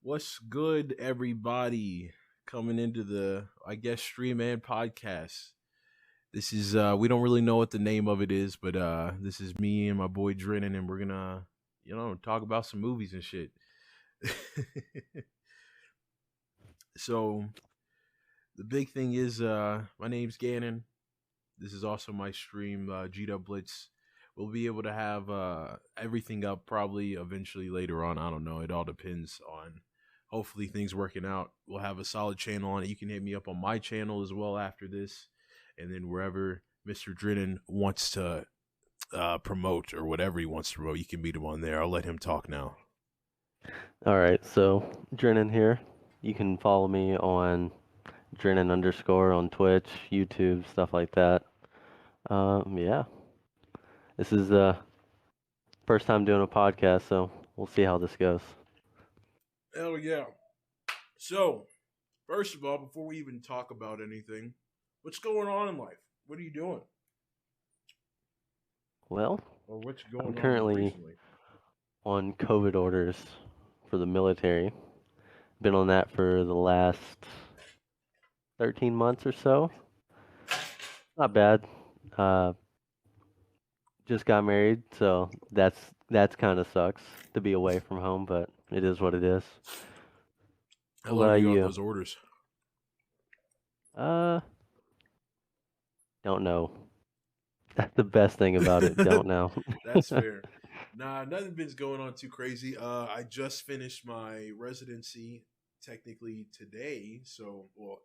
What's good, everybody? Coming into the, I guess, stream and podcast. This is we don't really know what the name of it is, but this is me and my boy Drennan, and we're gonna, talk about some movies and shit. So the big thing is, my name's Gannon. This is also my stream, G2DR Blitz. We'll be able to have everything up probably eventually later on. I don't know. It all depends on hopefully things working out. We'll have a solid channel on it. You can hit me up on my channel as well after this. And then wherever Mr. Drennan wants to promote or whatever he wants to promote, you can meet him on there. I'll let him talk now. All right, so Drennan here. You can follow me on Drennan _ on Twitch, YouTube, stuff like that. Yeah. This is first time doing a podcast, so we'll see how this goes. Hell yeah. So, first of all, before we even talk about anything, what's going on in life? What are you doing? Well, Or what's going I'm on currently recently? on COVID orders for the military. Been on that for the last 13 months or so. Not bad. Just got married, so that's kind of sucks to be away from home, but it is what it is. How What long are about you on you? those orders? Don't know. That's the best thing about it. Don't know. That's fair. Nah, nothing's going on too crazy. I just finished my residency technically today. So, well,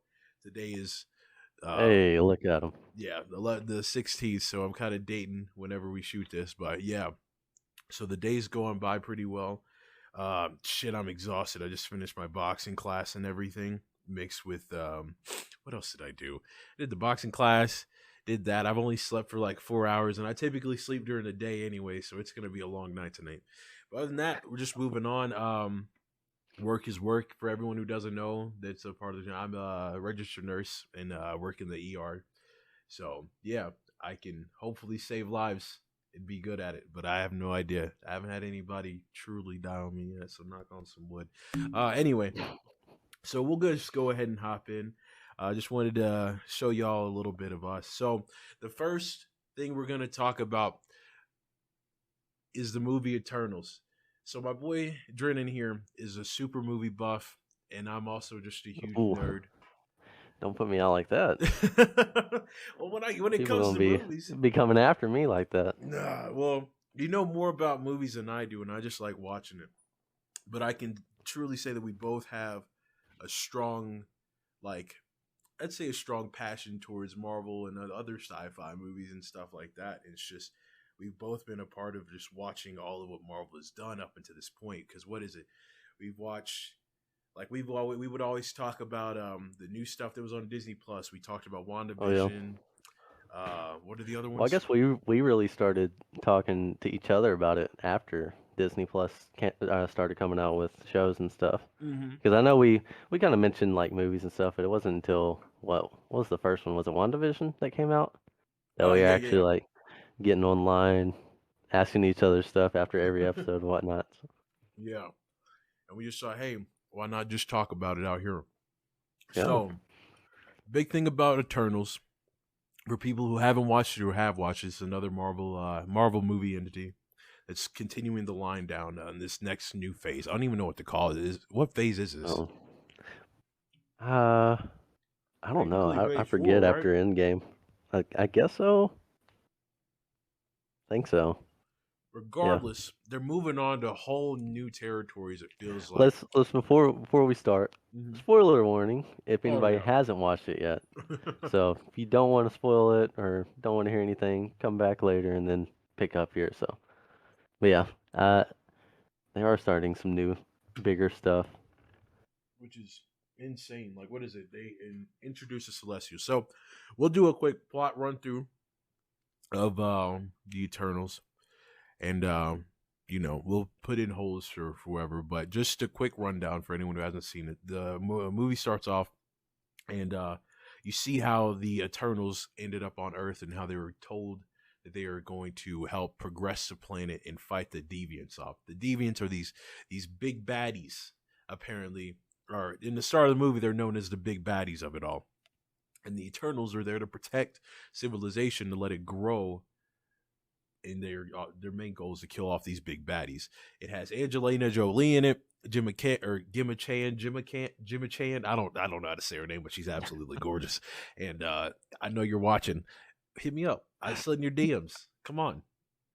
today is Hey, look at him. yeah, the 16th, so I'm kind of dating whenever we shoot this, but yeah. So the day's going by pretty well. Shit, I'm exhausted. I just finished my boxing class and everything mixed with what else did I do? I did the boxing class, did that. I've only slept for like 4 hours, and I typically sleep during the day anyway, so it's gonna be a long night tonight. But other than that, we're just moving on. Work is work for everyone who doesn't know. That's a part of the job. I'm a registered nurse and work in the ER. So yeah, I can hopefully save lives and be good at it, but I have no idea. I haven't had anybody truly die on me yet, so knock on some wood. Anyway, so we'll just go ahead and hop in. I just wanted to show y'all a little bit of us. So the first thing we're gonna talk about is the movie Eternals. So my boy Drennan here is a super movie buff, and I'm also just a huge Ooh, nerd. don't put me out like that. Well, when it People comes gonna to be movies, be coming after me like that. nah. Well, you know more about movies than I do, and I just like watching it. But I can truly say that we both have a strong, like, I'd say a strong passion towards Marvel and other sci-fi movies and stuff like that. It's just we've both been a part of just watching all of what Marvel has done up until this point. Because what is it? We've watched like we would always talk about the new stuff that was on Disney Plus. We talked about Oh yeah. WandaVision. What are the other Well, I ones? guess we really started talking to each other about it after Disney Plus started coming out with shows and stuff. Mm-hmm. Because I know we kind of mentioned like movies and stuff, but it wasn't until what was the first one? Was it WandaVision that came out? That we were Yeah, actually yeah, like getting online, asking each other stuff after every yeah. episode and whatnot. Yeah. And we just thought, hey, why not just talk about it out here? Yeah. So, big thing about Eternals for people who haven't watched it or have watched it, it's another Marvel movie entity that's continuing the line down on this next new phase. I don't even know what to call it. What phase is this? Oh. Uh, I don't know. Technically, I phase four, forget right? after Endgame. I guess so. Think so. Yeah. Regardless, they're moving on to whole new territories. It feels like. Let's before we start, Mhm. spoiler warning if Oh anybody yeah. hasn't watched it yet. So if you don't want to spoil it or don't want to hear anything, come back later and then pick up here. So, but yeah, they are starting some new, bigger stuff. Which is insane. Like, what is it? They introduce the Celestials. So, we'll do a quick plot run through of the Eternals, and we'll put in holes for whoever. But just a quick rundown for anyone who hasn't seen it. The movie starts off, and you see how the Eternals ended up on Earth, and how they were told that they are going to help progress the planet and fight the Deviants off. The Deviants are these big baddies apparently, or in the start of the movie, they're known as the big baddies of it all. And the Eternals are there to protect civilization, to let it grow. And their main goal is to kill off these big baddies. It has Angelina Jolie in it, Jimma Chan. I don't know how to say her name, but she's absolutely gorgeous. And I know you're watching. Hit me up. I slid in your DMs. Come on,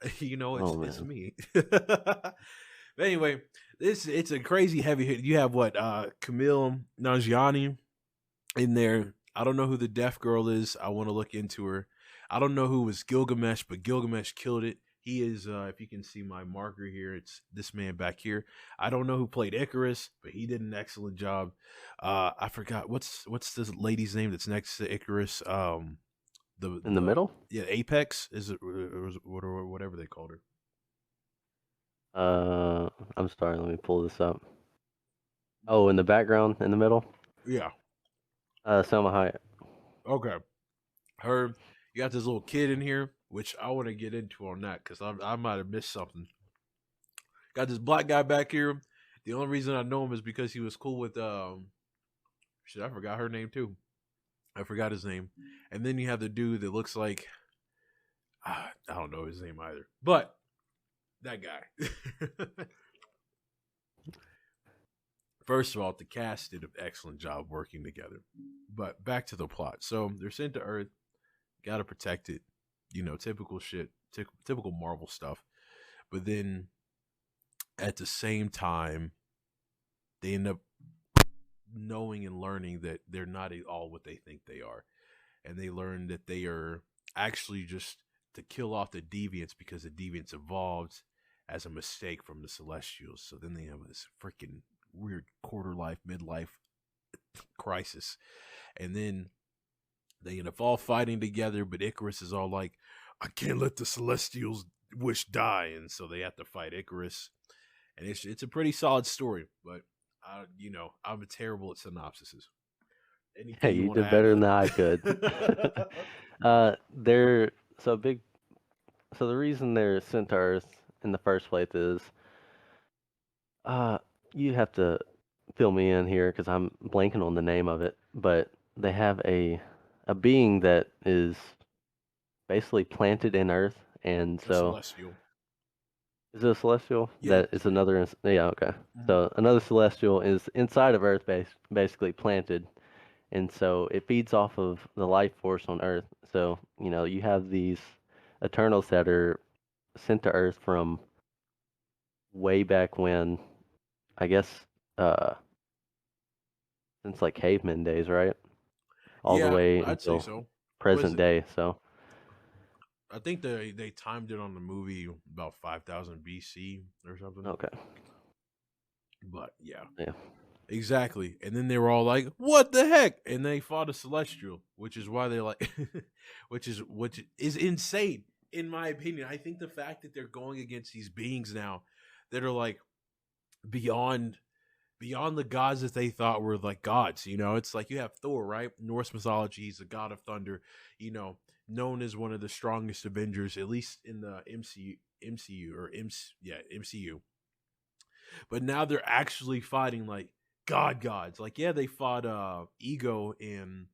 Oh it's man. me. But anyway, it's a crazy heavy hit. You have what Camille Nanjiani in there. I don't know who the deaf girl is. I want to look into her. I don't know who was Gilgamesh, but Gilgamesh killed it. He is, if you can see my marker here, it's this man back here. I don't know who played Icarus, but he did an excellent job. I forgot what's this lady's name that's next to Icarus. In the middle? Yeah, Apex is it or whatever they called her. I'm sorry. Let me pull this up. Oh, in the background, in the middle. Yeah. Selma Hayek. Okay. Her. You got this little kid in here, which I want to get into on that because I might have missed something. Got this black guy back here. The only reason I know him is because he was cool with shit. I forgot her name too. I forgot his name. And then you have the dude that looks like I don't know his name either, but that guy. First of all, the cast did an excellent job working together. But back to the plot. So they're sent to Earth, gotta protect it. Typical shit, typical Marvel stuff. But then at the same time, they end up knowing and learning that they're not at all what they think they are. And they learn that they are actually just to kill off the deviants because the deviants evolved as a mistake from the Celestials. So then they have this freaking weird quarter life, midlife crisis. And then they end up all fighting together, but Icarus is all like, I can't let the Celestials wish die. And so they have to fight Icarus. And it's a pretty solid story, but I'm terrible at synopsises. Hey, Anything you you want to did add better to than I could. it? They're so big. So the reason they're sent to Earth in the first place is, uh, you have to fill me in here because I'm blanking on the name of it. But they have a being that is basically planted in Earth, and A so celestial. is it a celestial? Yeah. That is another. Yeah, okay. Mhm. So another celestial is inside of Earth, basically planted, and so it feeds off of the life force on Earth. So you have these Eternals that are sent to Earth from way back when, I guess, uh, since like caveman days, right? All the Yeah, way I'd say until so. Was present it? day. So I think they timed it on the movie about 5,000 BC or something. okay, But yeah, yeah, exactly. And then they were all like, "What the heck?" And they fought a celestial, which is why they like, which is insane in my opinion. I think the fact that they're going against these beings now that are like beyond beyond the gods that they thought were like gods. It's like you have Thor, right? Norse mythology, he's the god of thunder. Known as one of the strongest Avengers, at least in the MCU. But now they're actually fighting like gods. Like yeah, they fought Ego in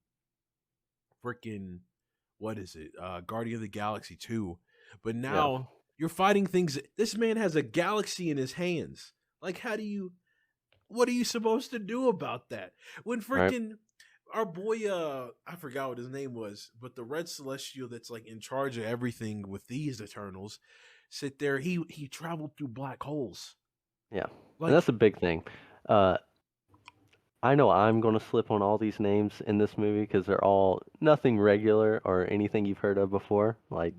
freaking what is it? Guardian of the Galaxy 2. But yeah, now you're fighting things. This man has a galaxy in his hands. Like what are you supposed to do about that? When right, freaking our boy I forgot what his name was, but the red celestial that's like in charge of everything with these Eternals sit there, he traveled through black holes. yeah, and Like that's a big thing. Uh, I know I'm gonna slip on all these names in this movie because they're all nothing regular or anything you've heard of before. Like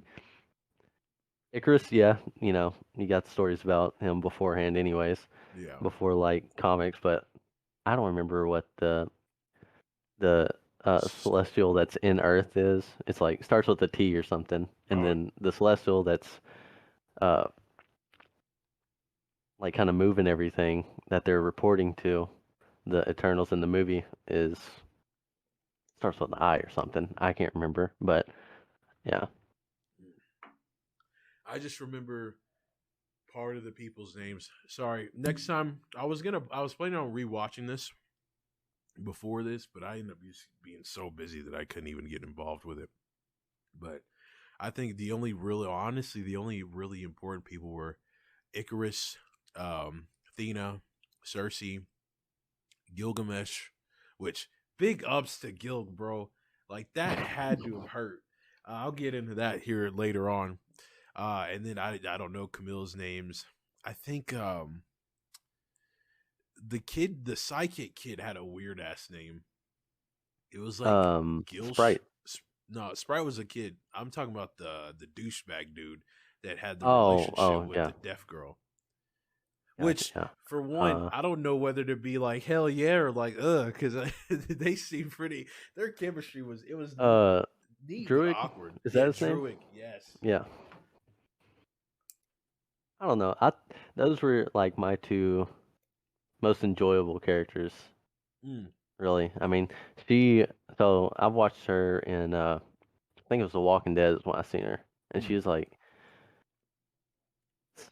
Icarus, yeah, you got stories about him beforehand, anyways, yeah. before like comics, but I don't remember what the S- celestial that's in Earth is. It's like starts with a T or something, and Uh, then the celestial that's uh like kind of moving everything that they're reporting to the Eternals in the movie is starts with an I or something. I can't remember, but yeah, I just remember part of the people's names. Sorry. Next time I was planning on rewatching this before this, but I ended up just being so busy that I couldn't even get involved with it. But I think honestly, the only really important people were Icarus, Athena, Cersei, Gilgamesh, which big ups to Gilg, bro. Like that had to have hurt. I'll get into that here later on. And then I don't know Camille's names. I think the psychic kid had a weird ass name. It was like Sprite. No, Sprite was a kid. I'm talking about the douchebag dude that had the relationship Oh, with yeah. the deaf girl. Gotcha, Which, yeah. for one, I don't know whether to be like hell yeah or like because they seem pretty. Their chemistry was neat but Druid, awkward. is that Yeah, his name? Druid. Yes. Yeah. I don't know. Those were like my two most enjoyable characters, Mm, really. I mean, she. So I've watched her in. I think it was The Walking Dead is when I seen her, and she mm, was like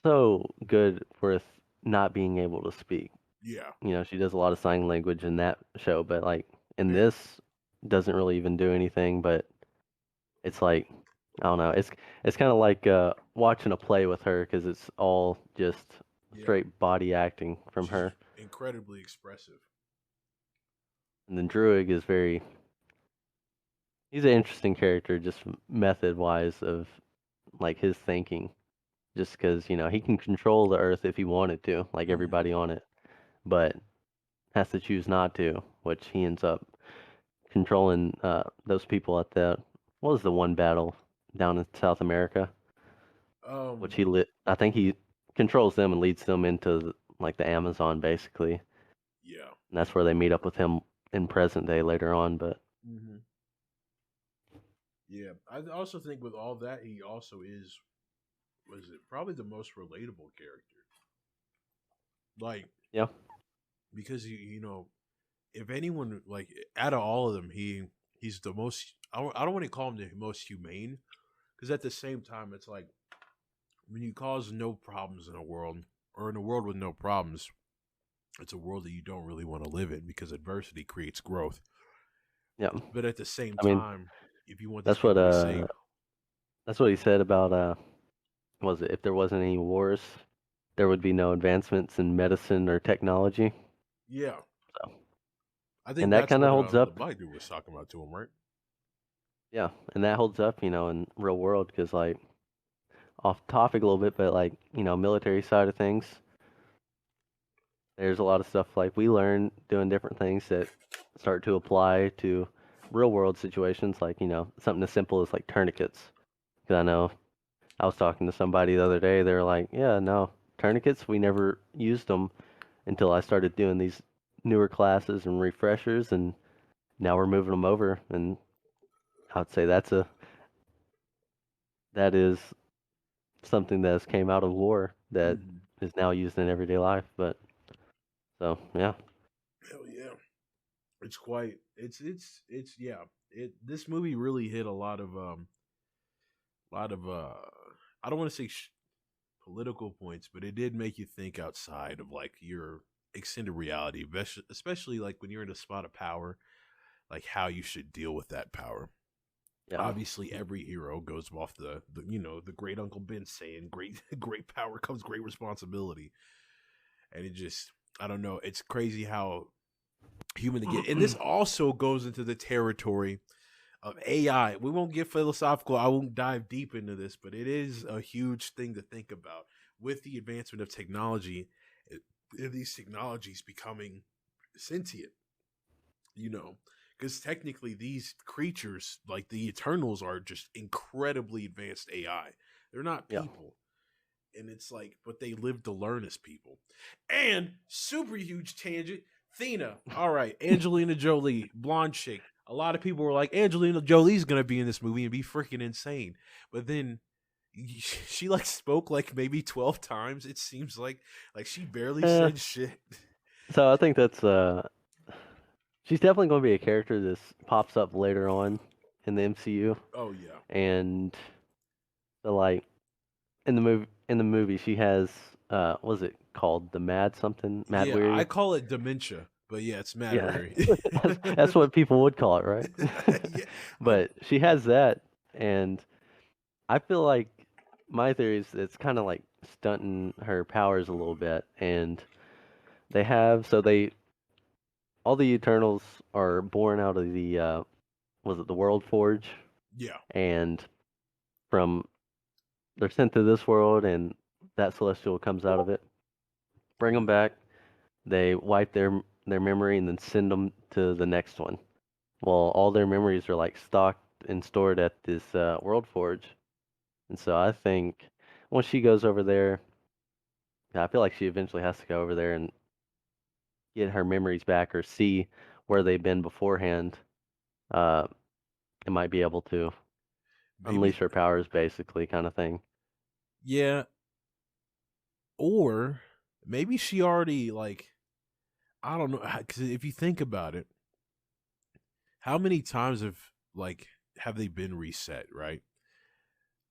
so good with not being able to speak. yeah. You know, she does a lot of sign language in that show, but like in Yeah. this, doesn't really even do anything. But it's like I don't know. It's kind of like watching a play with her because it's all just Yeah. straight body acting from She's her. incredibly expressive. And then Druig is very he's an interesting character just method wise of like his thinking. Just because he can control the Earth if he wanted to, like Mm. everybody on it, but has to choose not to, which he ends up controlling those people at the what was the one battle down in South America, which Um. he lit. I think he controls them and leads them into like the Amazon basically, and Yeah. that's where they meet up with him in present day later on. But Hmm. Yeah. I also think with all that, he also was it probably the most relatable character. Like yeah, because if anyone like out of all of them, he's the most. I don't want to call him the most humane because at the same time, it's like when you cause no problems in a world or in a world with no problems, it's a world that you don't really want to live in because adversity creates growth. yeah. But at the same I mean, time, if you want these that's what people to be safe, that's what he said about was it if there wasn't any wars, there would be no advancements in medicine or technology. yeah, So, I think and that that's kind what of holds the up. black dude was talking about to him, right? Yeah, and that holds up, in real world because like off topic a little bit, but like military side of things, there's a lot of stuff like we learn doing different things that start to apply to real world situations, like something as simple as like tourniquets. Because I know I was talking to somebody the other day, they're like, yeah, no, tourniquets, we never used them until I started doing these newer classes and refreshers, and now we're moving them over, and I would say that is something that has came out of war that Mm-hmm. is now used in everyday life. But so yeah, Hell yeah, it's quite. It's yeah. This movie really hit a lot of I don't want to say political points, but it did make you think outside of like your extended reality, especially like when you're in a spot of power, like how you should deal with that power. yeah, Obviously, every hero goes off the the great Uncle Ben saying, "Great great power comes great responsibility," and it just I don't know. It's crazy how human to get, and this also goes into the territory of AI. We won't get philosophical. I won't dive deep into this, but it is a huge thing to think about with the advancement of technology. These technologies becoming sentient, you know, because technically these creatures, like the Eternals, are just incredibly advanced AI. They're not yeah. people. And it's like, but they live to learn as people. And super huge tangent. Athena, all right, Angelina Jolie, blonde chick. A lot of people were like, Angelina Jolie's gonna be in this movie and be freaking insane. But then she like spoke like maybe 12 times. It seems like she barely Eh, said shit. so I think that's she's definitely going to be a character that pops up later on in the MCU, Oh yeah. and so like in the movie. in the movie she has what was it called? The Mad something? Mad Yeah, I Weary? call it dementia, but yeah, it's mad Yeah. weary. That's what people would call it, right? Yeah, I But she has that, and I feel like my theory is it's kind of like stunting her powers a little bit, and they have so they all the Eternals are born out of the was it the World Forge, yeah, and from they're sent to this world, and that celestial comes out of it. Bring them back. They wipe their memory and then send them to the next one. Well, all their memories are like stocked and stored at this World Forge, and so I think once she goes over there, I feel like she eventually has to go over there and get her memories back or see where they've been beforehand. Uh, it might be able to maybe. unleash her powers, basically, kind of thing. Yeah, or maybe she already like I don't know. Because if you think about it, how many times have they been reset, right?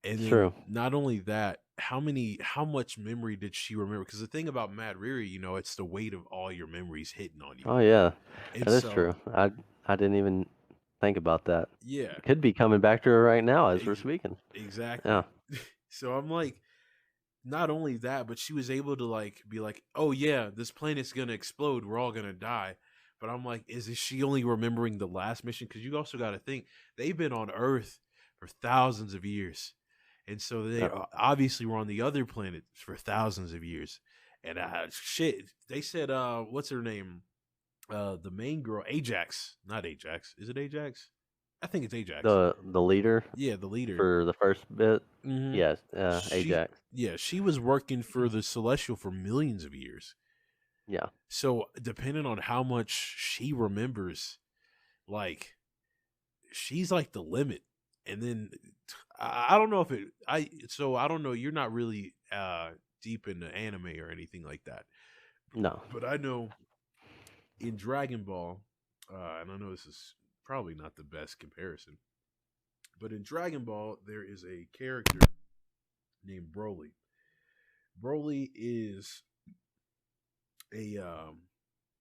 And It's then true. not only that, how much memory did she remember? Because the thing about Mad Riri, it's the weight of all your memories hitting on you. Oh yeah, And that is so, true. I didn't even think about that. yeah, It could be coming back to her right now as we're ex- speaking. Yeah. exactly. So I'm like, not only that, but she was able to like be like, oh yeah, this planet's gonna explode. We're all gonna die. But I'm like, she only remembering the last mission? Because you also got to think they've been on Earth for thousands of years, and so they Yep. obviously were on the other planet for thousands of years. And shit, they said, what's her name? The main girl, Ajax, not Ajax. Is it Ajax? I think it's Ajax. The leader Yeah, the leader. for the first bit, Hmm. yes, She, Ajax. yeah, she was working for the Celestial for millions of years. Yeah. So depending on how much she remembers, like she's like the limit. And then I don't know if it I don't know, you're not really deep into anime or anything like that. No. But I know in Dragon Ball, and I know this is probably not the best comparison, but in Dragon Ball there is a character named Broly. Broly is a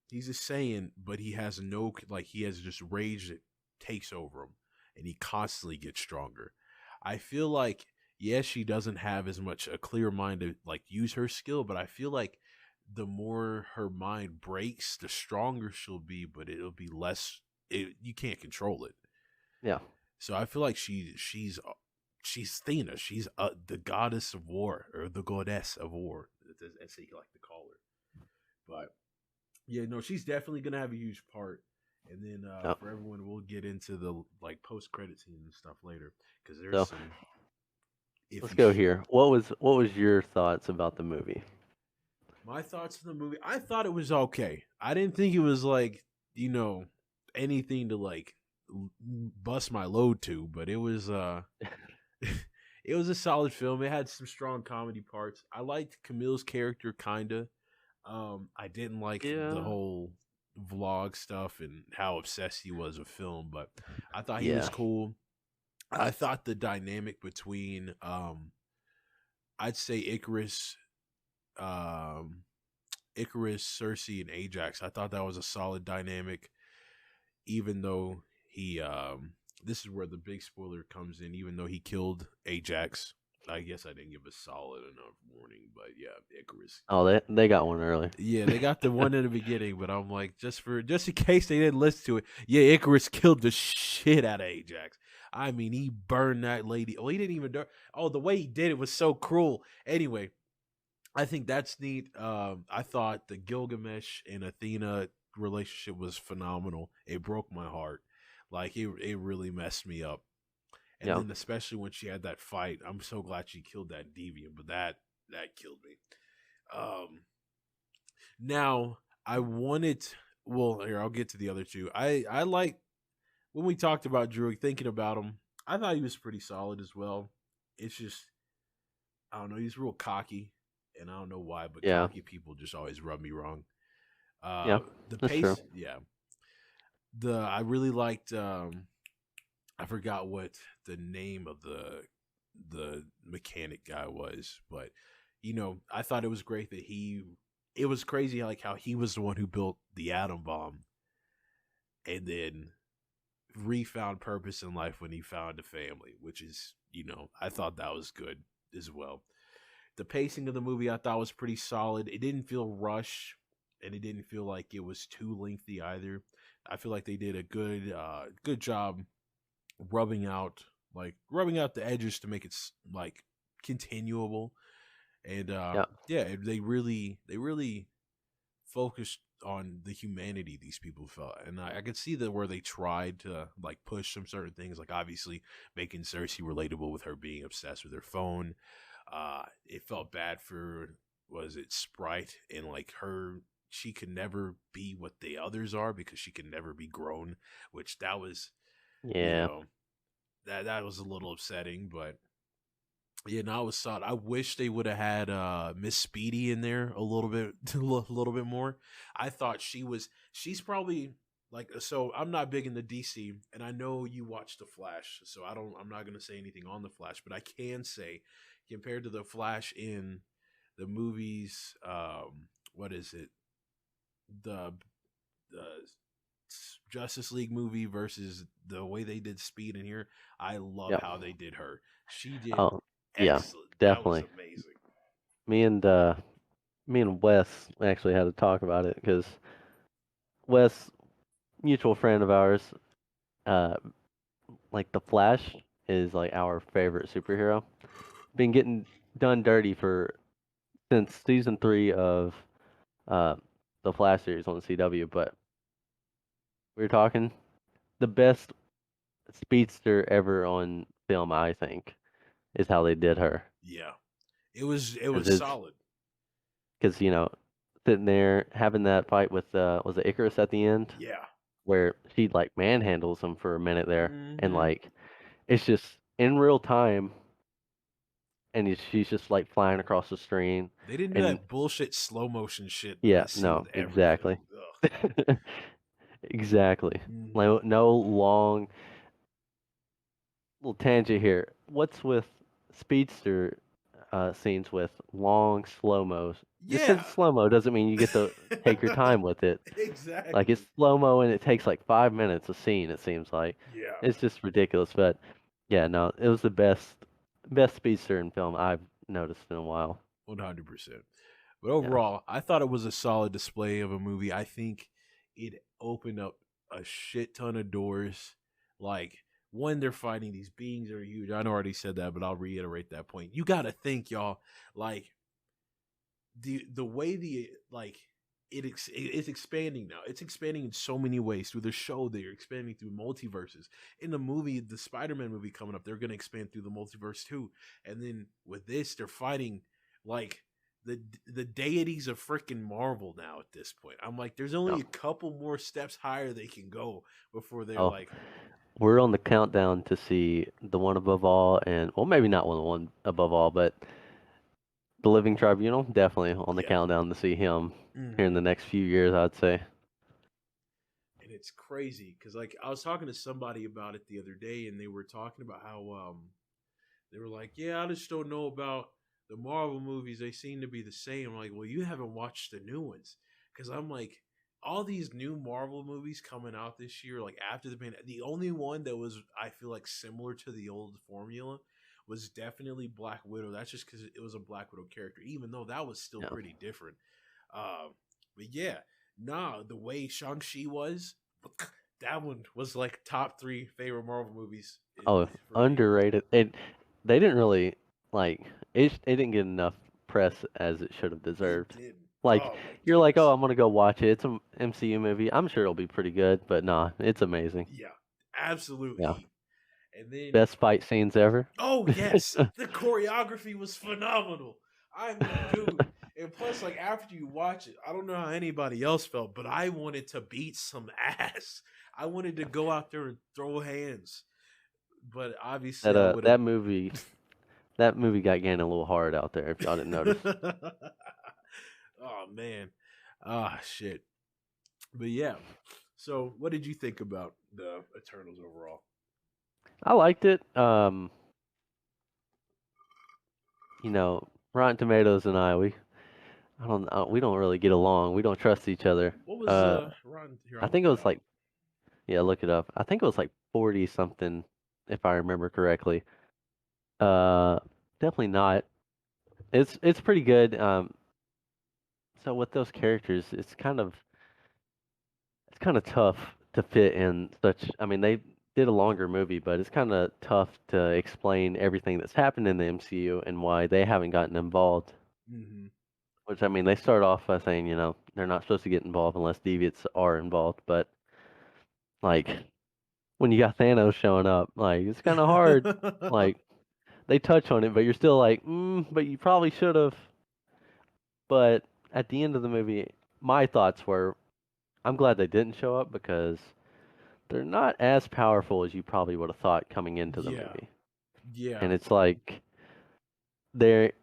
he's a Saiyan, but he has no he has just rage that takes over him, and he constantly gets stronger. I feel like yes, she doesn't have as much a clear mind to like use her skill, but I feel like the more her mind breaks, the stronger she'll be, but it'll be less. You can't control it. Yeah. So I feel like she's Athena. She's the goddess of war or the goddess of war, as they like to call her. But yeah, no, she's definitely gonna have a huge part. And then Yep. for everyone, we'll get into the like post credit scene and stuff later because there's So some let's iffy go shit. here. What was your thoughts about the movie? My thoughts on the movie: I thought it was okay. I didn't think it was like anything to like bust my load to, but it was it was a solid film. It had some strong comedy parts. I liked Camille's character kinda. I didn't like the Yeah. whole vlog stuff and how obsessed he was with film, but I thought he was Yeah. cool. I thought the dynamic between I'd say um Icarus, Cersei, and Ajax, I thought that was a solid dynamic, even though he this is where the big spoiler comes in, even though he killed Ajax. I guess I didn't give a solid enough warning, but yeah, Icarus. Oh, they got one early. Yeah, they got the one in the beginning, but I'm like, just in case they didn't listen to it. Yeah, Icarus killed the shit out of Ajax. I mean, he burned that lady. Oh, he didn't even. Oh, the way he did it was so cruel. Anyway, I think that's neat. I thought the Gilgamesh and Athena relationship was phenomenal. It broke my heart. Like it really messed me up. And Yeah. then especially when she had that fight, I'm so glad she killed that deviant. But that killed me. Um, Now, I wanted. Well, here I'll get to the other two. I like when we talked about Druid. Thinking about him, I thought he was pretty solid as well. It's just I don't know. He's real cocky, and I don't know why, but Yeah. cocky people just always rub me wrong. Yeah. The That's true. pace, yeah. I really liked. I forgot what the name of the mechanic guy was, but I thought it was great that it was crazy like how he was the one who built the atom bomb and then refound purpose in life when he found a family, which is, I thought that was good as well. The pacing of the movie I thought was pretty solid. It didn't feel rushed and it didn't feel like it was too lengthy either. I feel like they did a good job rubbing out rubbing out the edges to make it like continuable. And Yeah. yeah, they really focused on the humanity these people felt, and I could see that where they tried to like push some certain things, like obviously making Cersei relatable with her being obsessed with her phone. It felt bad for was it Sprite and like her. She could never be what the others are because she can never be grown, which that was, you Yeah. know, that was a little upsetting, but yeah, no, I was solid. I wish they would have had Miss Speedy in there a little bit, a little bit more. I thought she's probably like so. I'm not big into DC, and I know you watch the Flash, so I'm not gonna say anything on the Flash, but I can say compared to the Flash in the movies, what is it? The Justice League movie versus the way they did Speed in here. I love Yep. how they did her. She did Oh, yeah, excellent. That was definitely. amazing. Me and uh, me and Wes actually had to talk about it because Wes, mutual friend of ours, uh, like the Flash is like our favorite superhero. Been getting done dirty for since season 3 of uh the Flash series on the CW, but we were talking the best speedster ever on film, I think, is how they did her. Yeah, it was Because solid. because sitting there having that fight with was it Icarus at the end Yeah. where she like manhandles him for a minute there and Hmm. like it's just in real time and she's just like flying across the screen They didn't do and that bullshit slow motion shit that yeah, I see no, with everything. exactly. Ugh. Exactly. Hmm. Like no long little tangent here. What's with speedster scenes with long slow mos? Just because Yeah. it's slow mo doesn't mean you get to take your time with it. Like it's Exactly. slow mo and it takes like 5 minutes a scene. It seems like Yeah. it's just ridiculous. But yeah, no, it was the best speedster in film I've noticed in a while. 100%. But Yeah, overall, I thought it was a solid display of a movie. I think it opened up a shit ton of doors. Like when they're fighting these beings that are huge. I know I already said that, but I'll reiterate that point. You got to think, y'all. Like the way it's expanding now. It's expanding in so many ways through the show. They're expanding through multiverses. In the movie, the Spider-Man movie coming up, they're going to expand through the multiverse too. And then with this, they're fighting like the deities of freaking Marvel now. At this point, I'm like, there's only yeah. a couple more steps higher they can go before they're Oh, like, we're on the countdown to see the one above all, and well, maybe not one above all, but the Living Tribunal definitely on the yeah. countdown to see him here in Hmm. the next few years. I'd say. And it's crazy because like I was talking to somebody about it the other day, and they were talking about how they were like, "Yeah, I just don't know about the Marvel movies. They seem to be the same." I'm like, "Well, you haven't watched the new ones." Because I'm like, all these new Marvel movies coming out this year, like after the pandemic, the only one that was, I feel like, similar to the old formula was definitely Black Widow. That's just because it was a Black Widow character, even though that was still Yeah. pretty different. Um, but yeah, nah, the way Shang-Chi was, that one was like top three favorite Marvel movies Oh, for me. underrated. They didn't really like it didn't get enough press as it should have It deserved. didn't. Like Oh my you're like, "Oh, goodness. I'm gonna go watch it. It's an MCU movie. I'm sure it'll be pretty good." But nah, it's amazing. Yeah, absolute Yeah. heat. And then, Best fight scenes ever. oh yes, the choreography was phenomenal. I mean, dude. And plus, like after you watch it, I don't know how anybody else felt, but I wanted to beat some ass. I wanted to go out there and throw hands. But obviously, That I would have. that movie got getting a little hard out there if y'all didn't notice. Oh man. Ah shit. But yeah. So what did you think about the Eternals overall? I liked it. You know, Rotten Tomatoes and we don't really get along. We don't trust each other. What was Uh, Ron? Here, I I'll think look it it was up. like, yeah, look it up. I think it was like 40 something, if I remember correctly. Uh, Definitely not. It's pretty good. So with those characters, it's kind of tough to fit in such. I mean, they did a longer movie, but it's kind of tough to explain everything that's happened in the MCU and why they haven't gotten involved. Hmm. Which I mean, they start off by saying, they're not supposed to get involved unless deviants are involved. But like when you got Thanos showing up, like it's kind of hard. Like they touch on it, but you're still like, but you probably should have. But at the end of the movie, my thoughts were, I'm glad they didn't show up because they're not as powerful as you probably would have thought coming into the Yeah, movie. yeah, And it's like they're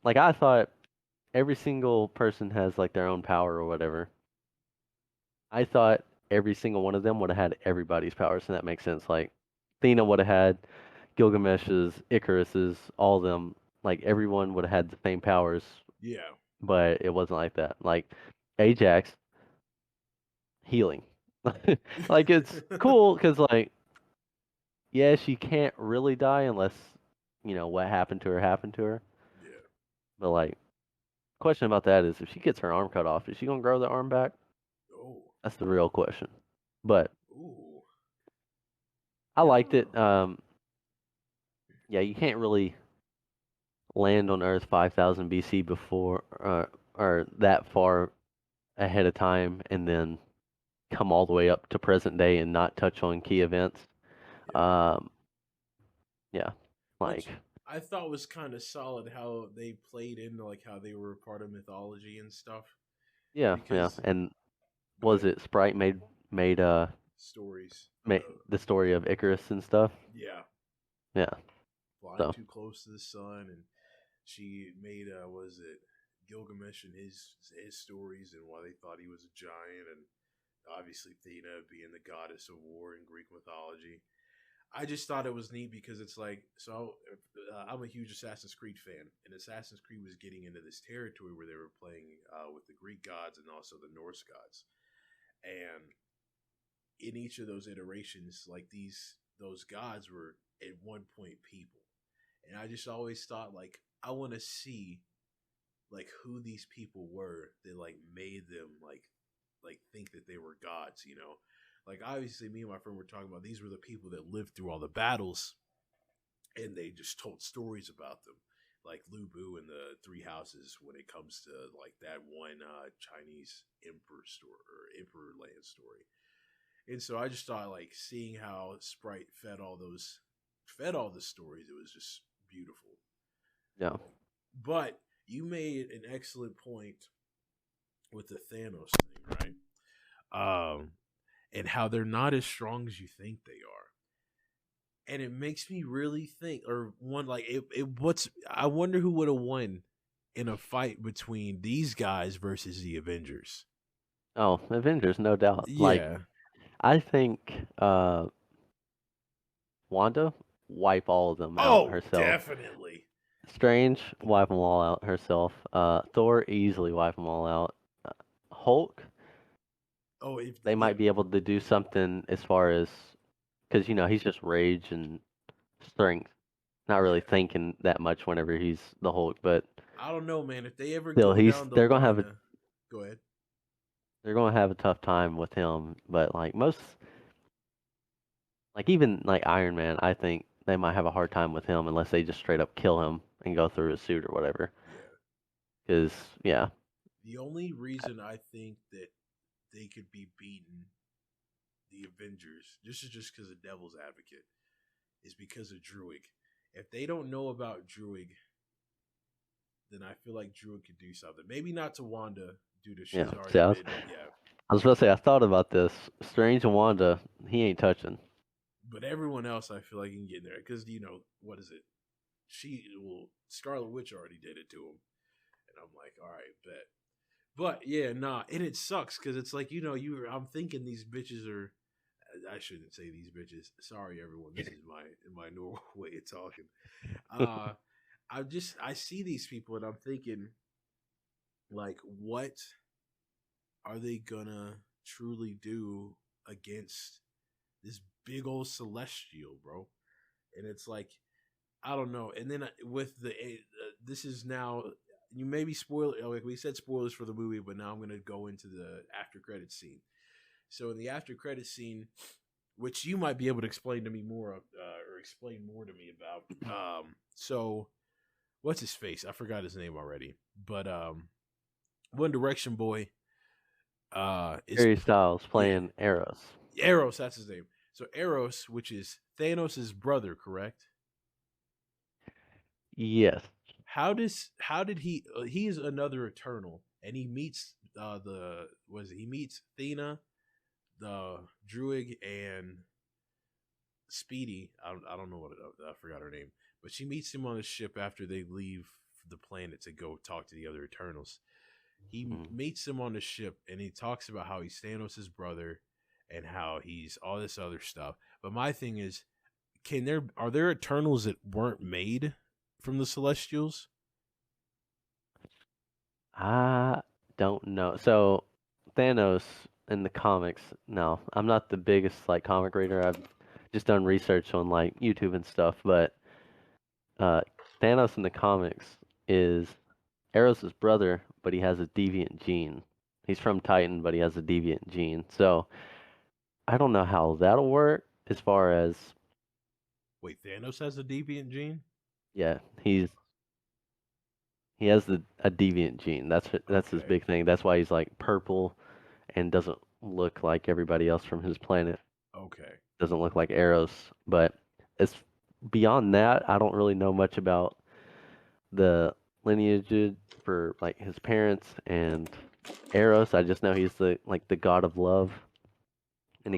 like I thought every single person has like their own power or whatever. I thought every single one of them would have had everybody's powers, and that makes sense. Like Athena would have had Gilgamesh's, Icarus's, all of them. Like everyone would have had the same powers, yeah. but it wasn't like that. Like Ajax healing. Like it's cool because like yeah, she can't really die unless what happened to her. Yeah. But like question about that is if she gets her arm cut off, is she gonna grow the arm back? Oh. That's the real question. But Ooh. I Yeah, I liked don't it. know. Yeah, you can't really land on Earth 5000 BC before or that far ahead of time and then come all the way up to present day and not touch on key events. Yeah. Um, yeah, like Which I thought was kind of solid how they played into like how they were a part of mythology and stuff. yeah, yeah. Because And go was ahead. it Sprite made Stories of made the story of Icarus and stuff? yeah, Yeah. flying So too close to the sun, and she made was it Gilgamesh and his stories and why they thought he was a giant, and obviously Athena being the goddess of war in Greek mythology. I just thought it was neat because it's like I'm a huge Assassin's Creed fan, and Assassin's Creed was getting into this territory where they were playing with the Greek gods and also the Norse gods, and in each of those iterations, like those gods were at one point people, and I just always thought like I want to see like who these people were that like made them like think that they were gods, you know. Like obviously me and my friend were talking about these were the people that lived through all the battles and they just told stories about them. Like Lu Bu and the Three Houses when it comes to like that one Chinese emperor story or emperor land story. And so I just thought like seeing how Sprite fed all the stories, it was just beautiful. yeah. Like, but you made an excellent point with the Thanos thing, right? And how they're not as strong as you think they are. And it makes me really think, or one like what's I wonder who would have won in a fight between these guys versus the Avengers. Oh, Avengers, no doubt. Like Yeah. I think Wanda wipe all of them out Oh, herself. definitely. Strange wipe them all out herself. Thor easily wipe them all out. Uh, Hulk, Oh, if they yeah, might be able to do something as far as because he's just rage and strength, not really yeah. thinking that much whenever he's the Hulk. But I don't know, man. If they ever still, go down the they're gonna line have a of, go ahead. they're gonna have a tough time with him. But like most, like even like Iron Man, I think they might have a hard time with him unless they just straight up kill him and go through his suit or whatever. Yeah. Because yeah, The only reason I think that they could be beaten, the Avengers, just because of Devil's Advocate, is because of Druig. If they don't know about Druig, then I feel like Druid could do something. Maybe not to Wanda due to yeah. she's See, already been yeah. I was about to say I thought about this. Strange and Wanda, he ain't touching. But everyone else I feel like can get in there because you know what is it? Scarlet Witch already did it to him, and I'm like, all right, bet. But yeah, nah, and it sucks because it's like I'm thinking these bitches are. I shouldn't say these bitches. Sorry, everyone. This is my normal way of talking. Uh, I see these people and I'm thinking, like, what are they gonna truly do against this big old celestial, bro? And it's like, I don't know. And then with this is now, you maybe spoil. Like we said, spoilers for the movie, but now I'm gonna go into the after credit scene. So in the after credit scene, which you might be able to explain to me more or explain more to me about. So what's his face? I forgot his name already, but One Direction boy is Harry Styles yeah, playing Eros. Eros. That's his name. So Eros, which is Thanos' brother, correct? Yes. How did he is another Eternal, and he meets the was he meets Athena, the Druid, and Speedy. I don't know what I forgot her name, but she meets him on a ship after they leave the planet to go talk to the other Eternals. He Mm. meets him on the ship, and he talks about how he's Thanos' brother, and how he's all this other stuff. But my thing is, are there Eternals that weren't made from the Celestials? I don't know. So Thanos in the comics. No, I'm not the biggest like comic reader. I've just done research on like YouTube and stuff, but uh, Thanos in the comics is Eros' brother, but he has a deviant gene. He's from Titan, but he has a deviant gene. So I don't know how that'll work as far as Wait, Thanos has a deviant gene? yeah, he has a deviant gene. That's his Okay. big thing. That's why he's like purple and doesn't look like everybody else from his planet. Okay. Doesn't look like Eros. But as beyond that, I don't really know much about the lineage for like his parents and Eros. I just know he's the god of love, and Oh,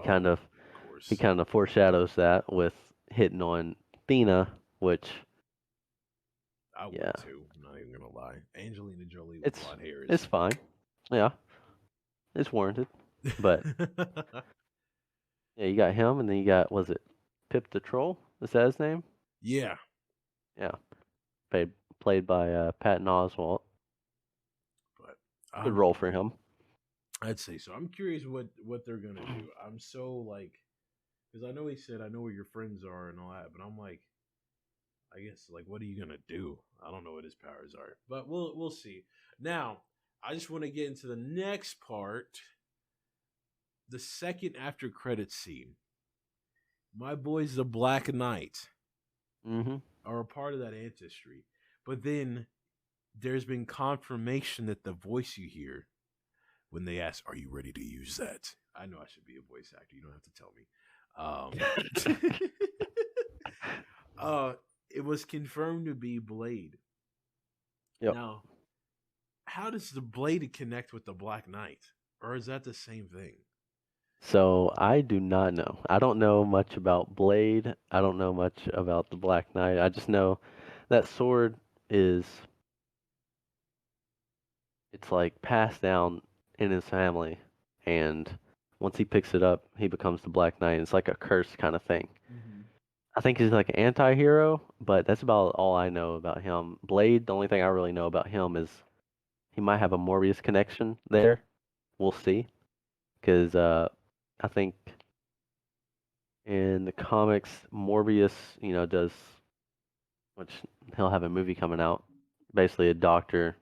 of he course. kind of foreshadows that with hitting on Athena, which I yeah, would too. I'm not even gonna lie. Angelina Jolie with it's blonde hair it's is. fine. Yeah, it's warranted. But yeah, you got him, and then you got was it Pip the Troll? Is that his name? Yeah, Yeah, played by Patton Oswalt. but Good I'm. role for him. I'd say so. I'm curious what they're gonna do. I'm so like, because I know he said I know where your friends are and all that, but I'm like, I guess like, what are you gonna do? I don't know what his powers are, but we'll see. Now, I just want to get into the next part, the second after credit scene. My boys, the Black Knight, Hmm. are a part of that ancestry, but then there's been confirmation that the voice you hear when they ask, "Are you ready to use that?" I know I should be a voice actor. You don't have to tell me. Uh, it was confirmed to be Blade. Yep. Now, how does the Blade connect with the Black Knight, or is that the same thing? So I do not know. I don't know much about Blade. I don't know much about the Black Knight. I just know that sword is it's like passed down in his family, and once he picks it up, he becomes the Black Knight. It's like a curse kind of thing. Mm-hmm. I think he's like an anti-hero, but that's about all I know about him. Blade, the only thing I really know about him is he might have a Morbius connection there. We'll see, because I think in the comics, Morbius, does which he'll have a movie coming out. Basically, a doctor,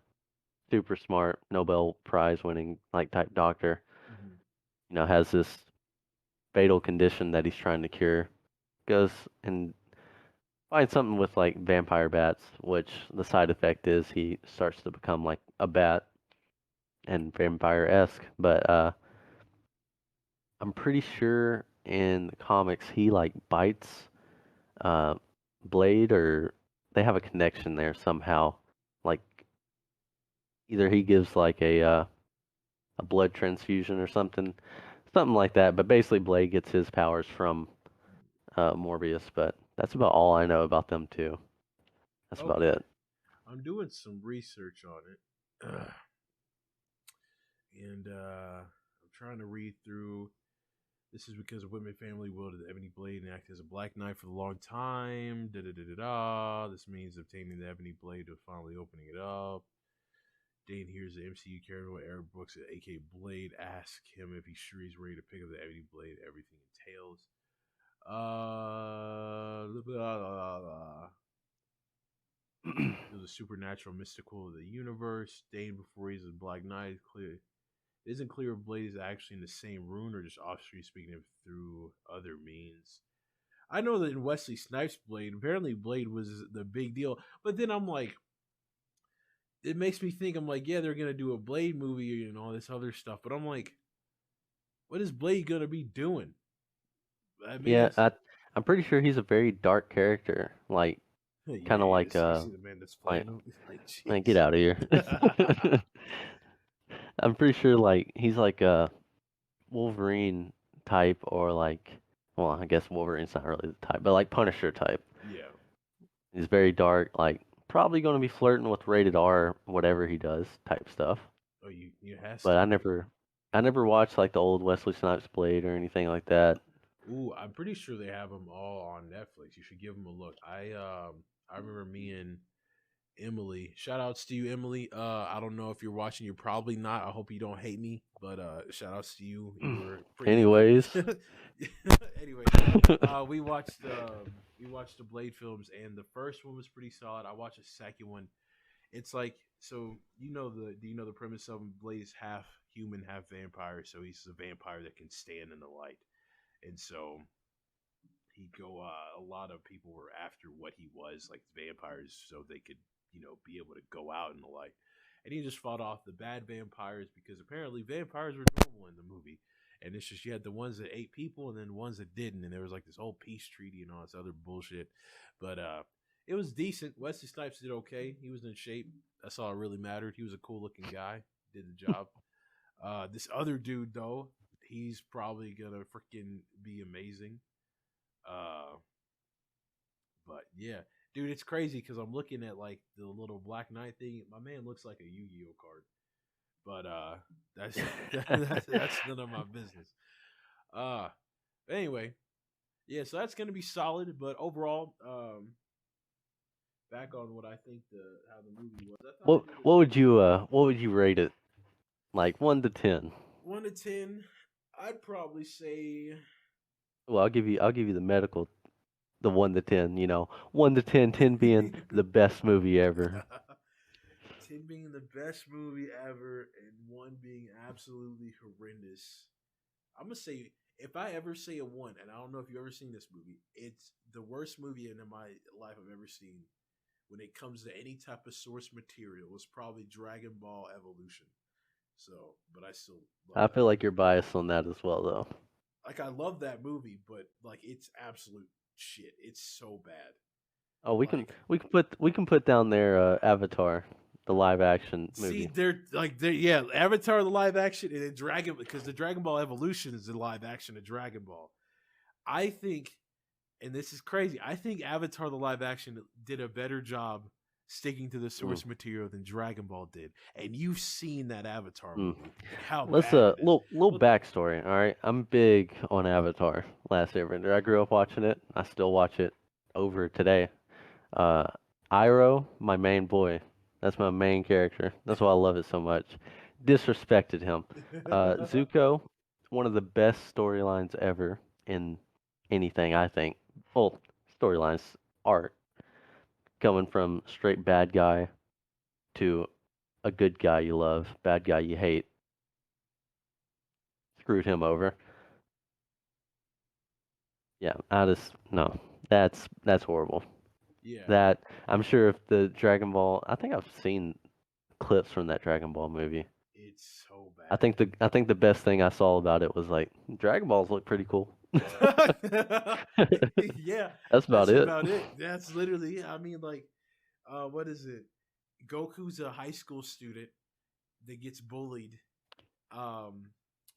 super smart, Nobel Prize winning like type doctor, Mm-hmm. has this fatal condition that he's trying to cure. Goes and finds something with like vampire bats, which the side effect is he starts to become like a bat and vampire-esque. But I'm pretty sure in the comics he like bites uh, Blade, or they have a connection there somehow. Like either he gives like a blood transfusion or something like that. But basically, Blade gets his powers from Morbius. But that's about all I know about them too. That's about Okay, it. I'm doing some research on it, and I'm trying to read through. This is because a women family wielded the ebony blade and acted as a black knight for a long time. Da da da da da. This means obtaining the ebony blade to finally opening it up. Dane hears the MCU character with Eric Brooks at AK Blade. Ask him if he's sure he's ready to pick up the ebony blade. Everything entails. Blah, blah, blah. It was a supernatural mystical of the universe. Dane before he's a Black Knight. Clear. It isn't clear if Blade is actually in the same rune or just off-screen speaking of through other means. I know that in Wesley Snipes' Blade, apparently Blade was the big deal. But then I'm like, it makes me think, I'm like, yeah, they're going to do a Blade movie and all this other stuff. But I'm like, what is Blade going to be doing? I mean, Yeah, I'm pretty sure he's a very dark character. Like, yeah, kind of he like, is. You see the man that's like, playing him? Like, man, get jeez. out of here. I'm pretty sure, like, he's like a Wolverine type, or like, well, I guess Wolverine's not really the type, but like Punisher type. Yeah. He's very dark, like, probably going to be flirting with rated R, whatever he does, type stuff. Oh, you has But to. I never watched like the old Wesley Snipes Blade or anything like that. Ooh, I'm pretty sure they have them all on Netflix. You should give them a look. I remember me and Emily. Shout outs to you, Emily. I don't know if you're watching. You're probably not. I hope you don't hate me. But shout outs to you. You were pretty Anyways, hilarious. Anyway, we watched the Blade films, and the first one was pretty solid. I watched the second one. It's like, so do you know the premise of him? Blade's half human, half vampire, so he's a vampire that can stand in the light. And so a lot of people were after what he was, like vampires, so they could, be able to go out in the light. And he just fought off the bad vampires because apparently vampires were normal in the movie. And it's just you had the ones that ate people and then ones that didn't, and there was like this whole peace treaty and all this other bullshit. But it was decent. Wesley Snipes did okay. He was in shape. That's all that really mattered. He was a cool looking guy. Did the job. This other dude though, he's probably gonna freaking be amazing. Uh, but yeah, dude, it's crazy because I'm looking at like the little Black Knight thing. My man looks like a Yu-Gi-Oh card, but that's that's none of my business. Uh, anyway, yeah, so that's gonna be solid. But overall, back on what I think the how the movie was, I thought they did what would you rate it? Like 1 to 10. 1 to 10. I'd probably say Well, I'll give you the medical, the 1 to 10. 1 to 10, 10 being the best movie ever. 10 being the best movie ever and 1 being absolutely horrendous. I'm gonna say if I ever say a 1, and I don't know if you've ever seen this movie, it's the worst movie in my life I've ever seen. When it comes to any type of source material, was probably Dragon Ball Evolution. So, but I still love I that feel like movie. you're biased on that as well, though. Like I love that movie, but like it's absolute shit. It's so bad. Oh, Like we can put down there Avatar, the live action see, movie. they're yeah, Avatar the live action, and then Dragon because the Dragon Ball Evolution is the live action of Dragon Ball. I think, and this is crazy, I think Avatar the live action did a better job sticking to the Mm, source material than Dragon Ball did. And you've seen that Avatar mm. movie and how Let's bad it is. little Well, backstory. All right, I'm big on Avatar, Last Airbender. I grew up watching it. I still watch it over today. Uh, Iroh, my main boy. That's my main character. That's why I love it so much. Disrespected him. Zuko, one of the best storylines ever in anything, I think. Well, storylines, art, coming from straight bad guy to a good guy you love, bad guy you hate. Screwed him over. Yeah, I just no. That's horrible. yeah, That I'm sure if the Dragon Ball, I think I've seen clips from that Dragon Ball movie. it's so bad. I think the best thing I saw about it was like Dragon Balls look pretty cool. Yeah, That's about that's it. about it. That's literally it. I mean, like, what is it? Goku's a high school student that gets bullied. Um,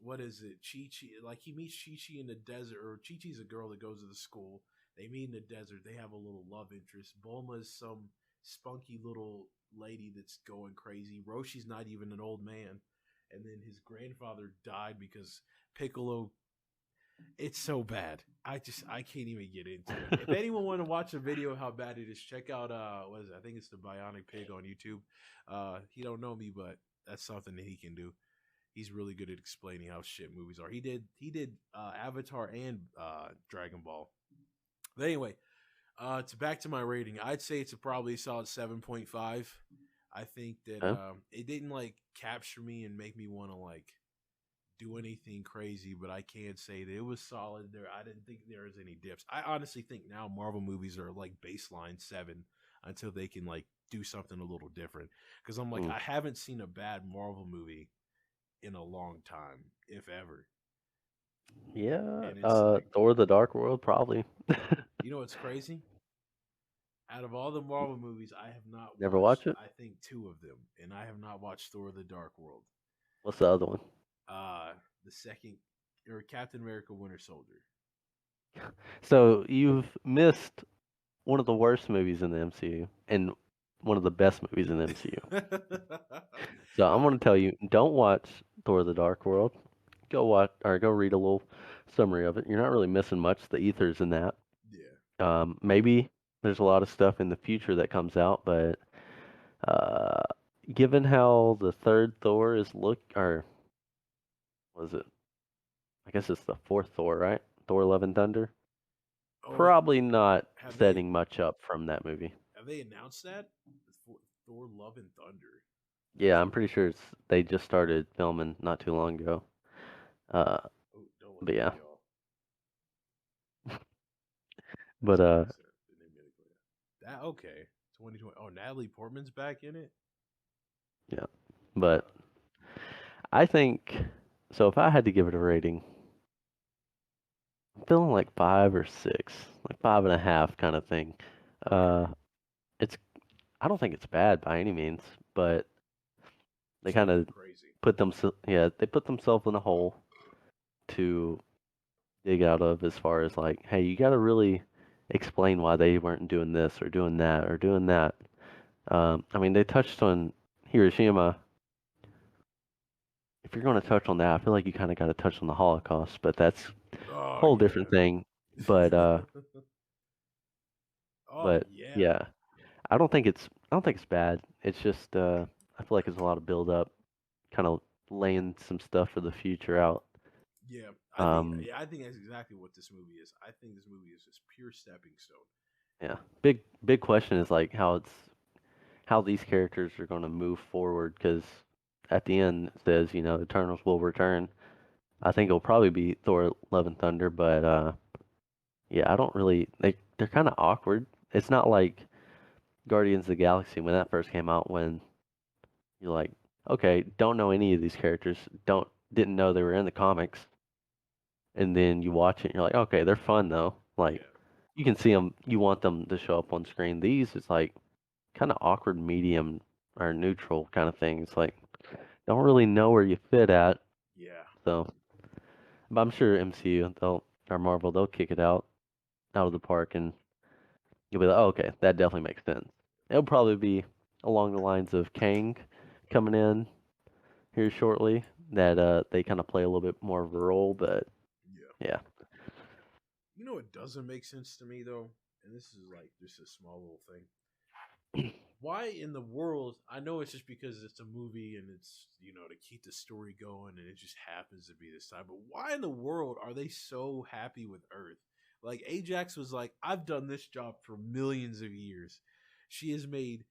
what is it? Chi Chi, like he meets Chi Chi in the desert, or Chi Chi's a girl that goes to the school. They meet in the desert. They have a little love interest. Bulma's some spunky little lady that's going crazy. Roshi's not even an old man. And then his grandfather died because Piccolo It's so bad. I can't even get into it. If anyone want to watch a video of how bad it is, check out what is it? I think it's the Bionic Pig on YouTube. He don't know me, but that's something that he can do. He's really good at explaining how shit movies are. He did Avatar and Dragon Ball. But anyway, it's back to my rating. I'd say it's probably a solid 7.5. I think that Huh? it didn't like capture me and make me want to like do anything crazy, but I can say that it was solid. There, I didn't think there was any dips. I honestly think now Marvel movies are like baseline 7 until they can like do something a little different. Because I'm like, Mm. I haven't seen a bad Marvel movie in a long time, if ever. Yeah, And it's like, Thor: The Dark World probably. you know what's crazy? Out of all the Marvel movies, I have not Never watch watched, it. I think, two of them, and I have not watched Thor: The Dark World. What's the other one? Uh, the second, or Captain America: Winter Soldier. So you've missed one of the worst movies in the MCU and one of the best movies in the MCU. So I'm uh, gonna tell you, don't watch Thor: The Dark World. Go watch or go read a little summary of it. You're not really missing much. The ether's in that. yeah. Maybe there's a lot of stuff in the future that comes out, but uh, given how the third Thor is or was it? I guess it's the fourth Thor, right? Thor: Love and Thunder. Oh, Probably not have they setting much up from that movie. have they announced that? Thor: Love and Thunder. Yeah, That's I'm pretty sure they just started filming not too long ago. Uh, oh, don't look but at yeah, me, y'all. but That's what they said. They didn't make it clear. That okay. 2020. Oh, Natalie Portman's back in it. yeah, Uh, but I think so. If I had to give it a rating, I'm feeling like 5 or 6, like 5.5 kind of thing. okay. Uh, it's I don't think it's bad by any means, but they It's kind nothing of crazy. they put themselves in a hole to dig out of as far as like, hey, you got to really explain why they weren't doing this or doing that or doing that. I mean, they touched on Hiroshima. If you're going to touch on that, I feel like you kind of got to touch on the Holocaust, but that's a Oh whole different thing. But yeah. Oh but yeah. yeah, I don't think it's bad. It's just I feel like it's a lot of build up, kind of laying some stuff for the future out. Yeah. Um, I think that's exactly what this movie is. I think this movie is just pure stepping stone. yeah, big question is like how these characters are going to move forward because at the end it says Eternals will return. I think it'll probably be Thor: Love and Thunder, but yeah, I don't really they're kind of awkward. It's not like Guardians of the Galaxy when that first came out when you're like, okay, don't know any of these characters, didn't know they were in the comics, and then you watch it and you're like, okay, they're fun though. Like Yeah. you can see them, you want them to show up on screen. These it's like kind of awkward medium or neutral kind of thing. It's like don't really know where you fit at. Yeah. So, but I'm sure MCU or Marvel they'll kick it out of the park and you'll be like, oh, okay, that definitely makes sense. It'll probably be along the lines of Kang coming in here shortly. That they kind of play a little bit more of a role, but Yeah. yeah, You know what doesn't make sense to me though, and this is like just a small little thing. Why in the world? I know it's just because it's a movie and it's to keep the story going, and it just happens to be this time. But why in the world are they so happy with Earth? Like Ajax was like, I've done this job for millions of years. She has made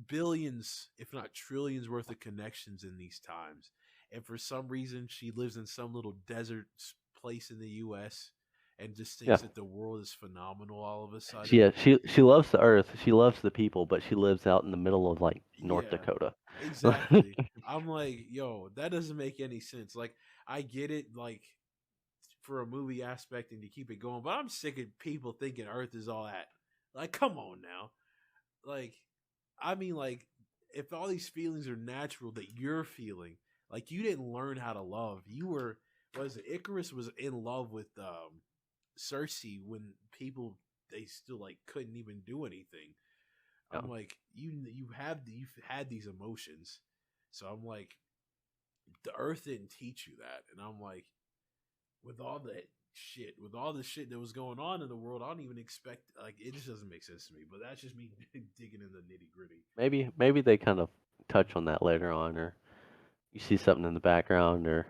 billions, if not trillions, worth of connections in these times. And for some reason, she lives in some little desert place in the U.S. and just yeah. thinks that the world is phenomenal all of a She sudden. yeah, she loves the Earth. She loves the people, but she lives out in the middle of like North Yeah, Dakota. exactly. I'm like, yo, that doesn't make any sense. Like, I get it, like, for a movie aspect and to keep it going, but I'm sick of people thinking Earth is all that. Like, come on now. Like, I mean, like, if all these feelings are natural that you're feeling, like, you didn't learn how to love. You were, was it Icarus was in love with Cersei when people they still like couldn't even do anything. Yeah. I'm like, you've had these emotions, so I'm like, the Earth didn't teach you that, and I'm like, with all the shit that was going on in the world, I don't even expect like it just doesn't make sense to me. But that's just me digging in the nitty gritty. Maybe they kind of touch on that later on, or you see something in the background, or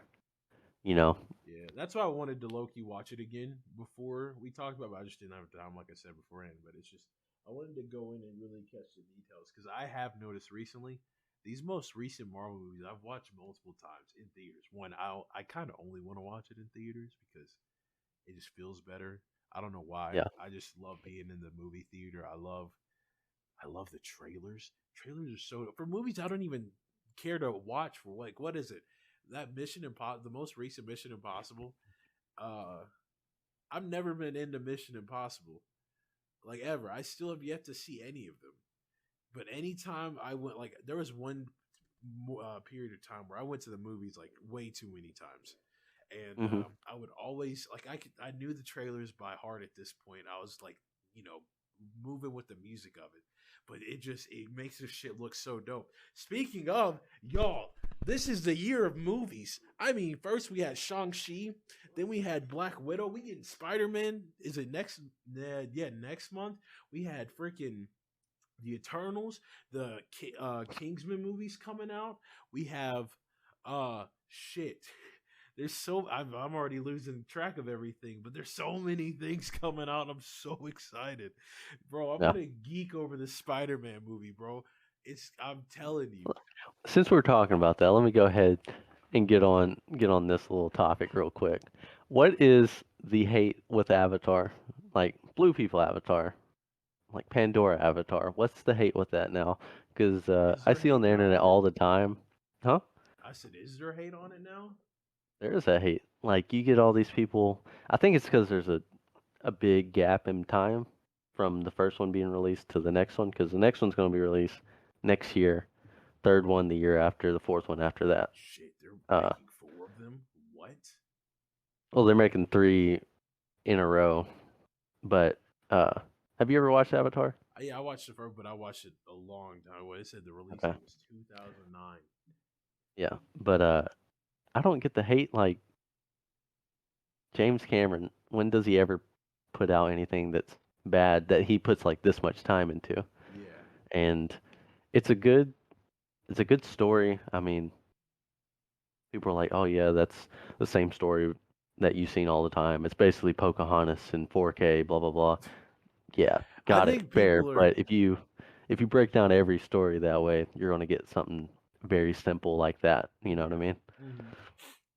you know, Yeah, that's why I wanted to low key watch it again before we talked about it. But I just didn't have time, like I said beforehand. But it's just I wanted to go in and really catch the details because I have noticed recently these most recent Marvel movies I've watched multiple times in theaters. One, I kind of only want to watch it in theaters because it just feels better. I don't know why. yeah, I just love being in the movie theater. I love the trailers. Trailers are so for movies I don't even care to watch for. Like, what is it? That Mission Impossible, the most recent Mission Impossible. Uh, I've never been into Mission Impossible, like ever. I still have yet to see any of them. But anytime I went, like, there was one period of time where I went to the movies like way too many times, and hmm I would always like I knew the trailers by heart at this point. I was like, you know, moving with the music of it, but it makes this shit look so dope. Speaking of y'all, this is the year of movies. I mean, first we had Shang-Chi, then we had Black Widow. We get Spider-Man. Is it next? Yeah, next month we had freaking the Eternals, the Kingsman movies coming out. We have shit. There's so I'm already losing track of everything, but there's so many things coming out. I'm so excited, bro. I'm yeah. gonna geek over the Spider-Man movie, bro. I'm telling you. Since we're talking about that, let me go ahead and get on this little topic real quick. What is the hate with Avatar? Like Blue People Avatar, like Pandora Avatar. What's the hate with that now? Because Is I there see on hate the now internet on it? all the time, huh? I said, is there hate on it now? There is a hate. Like you get all these people. I think it's because there's a big gap in time from the first one being released to the next one. Because the next one's going to be released next year, third one the year after, the fourth one after that. Shit, they're Uh, making four of them. What? well, they're making three in a row. But uh, have you ever watched Avatar? Yeah, I watched it first, but I watched it a long time ago. It said the release Okay. date was 2009. Yeah, but I don't get the hate like James Cameron. When does he ever put out anything that's bad that he puts like this much time into? Yeah. And it's a good it's a good story. I mean, people are like, "Oh yeah, that's the same story that you've seen all the time. It's basically Pocahontas in 4K, blah blah blah." Yeah, I got it, think fair. people are. But if you break down every story that way, you're gonna get something very simple like that. You know what I mean? Mhm.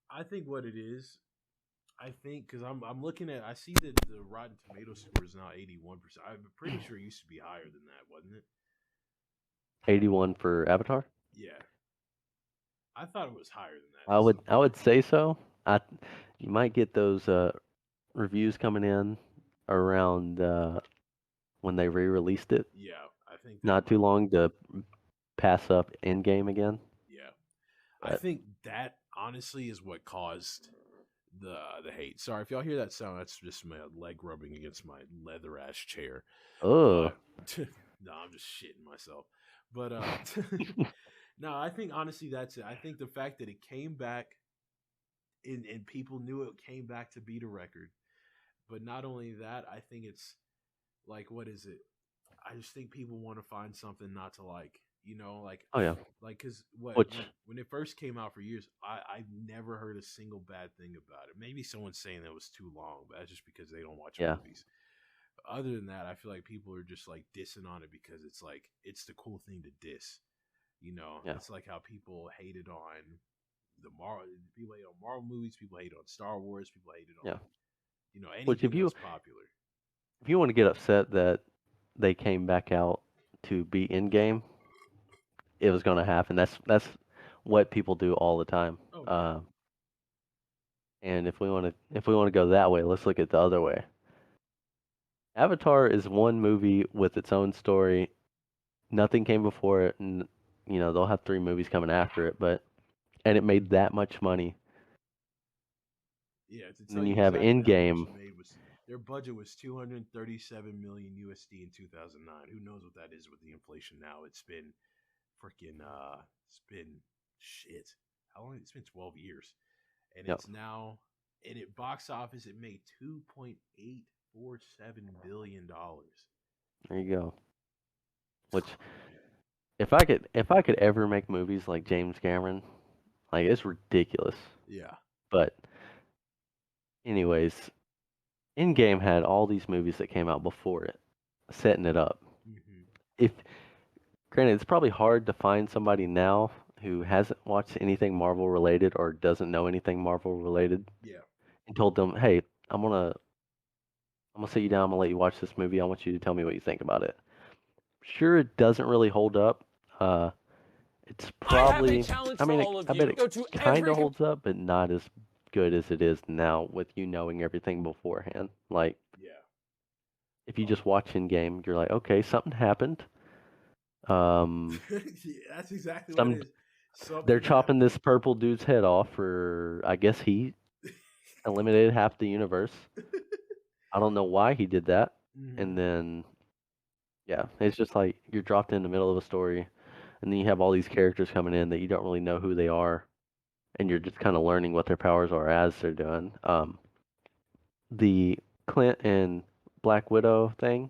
I think what it is. I think because I'm looking at. I see that the Rotten Tomato score is now 81%. I'm pretty sure it used to be higher than that, wasn't it? 81 for Avatar. Yeah, I thought it was higher than that I at would some I would point. say so. I You might get those reviews coming in around when they re-released it, Yeah, I think that not too might. long to pass up Endgame again. Yeah, I But think that honestly is what caused the hate. Sorry if y'all hear that sound. That's just my leg rubbing against my leather ass chair. oh But no, I'm just shitting myself. But no, I think honestly that's it. I think the fact that it came back and people knew it came back to beat a record. But not only that, I think it's like what is it? I just think people want to find something not to like. You know, oh yeah, like because what which when it first came out for years, I've never heard a single bad thing about it. Maybe someone's saying that it was too long, but that's just because they don't watch yeah movies. Other than that, I feel like people are just like dissing on it because it's like it's the cool thing to diss. You know, yeah it's like how people hated on the Marvel. People hate on Marvel movies. People hate on Star Wars. People hated yeah. on Which anything that's popular. if you want to get upset that they came back out to beat Endgame, it was gonna happen. That's what people do all the time. Oh yeah, Uh, and if we want to go that way, let's look at the other way. Avatar is one movie with its own story. Nothing came before it, and they'll have three movies coming after it, but and it made that much money. yeah. To And tell then you you have exactly how much Endgame. it made was their budget was 237 million USD in 2009. Who knows what that is with the inflation now? It's been freaking it's been shit. How long? It's been 12 years, and Yep. it's now and at box office it made $2.847 billion. There you go. Which, if I could ever make movies like James Cameron, like it's ridiculous. Yeah. But anyways, Endgame had all these movies that came out before it, setting it up. Mm-hmm. If granted, it's probably hard to find somebody now who hasn't watched anything Marvel related or doesn't know anything Marvel related, Yeah. and told them, "Hey, I'm gonna sit you down. I'm gonna let you watch this movie. I want you to tell me what you think about it." Sure, it doesn't really hold up. It's probably, I mean, I bet it kind of holds up, but not as good as it is now with you knowing everything beforehand. Like, Yeah. if you just watch in game, you're like, okay, something happened. Yeah, that's exactly what it is. They're chopping this purple dude's head off for, I guess he eliminated half the universe. I don't know why he did that. Mm-hmm. And then, yeah, it's just like you're dropped in the middle of a story, and then you have all these characters coming in that you don't really know who they are, and you're just kind of learning what their powers are as they're doing. The Clint and Black Widow thing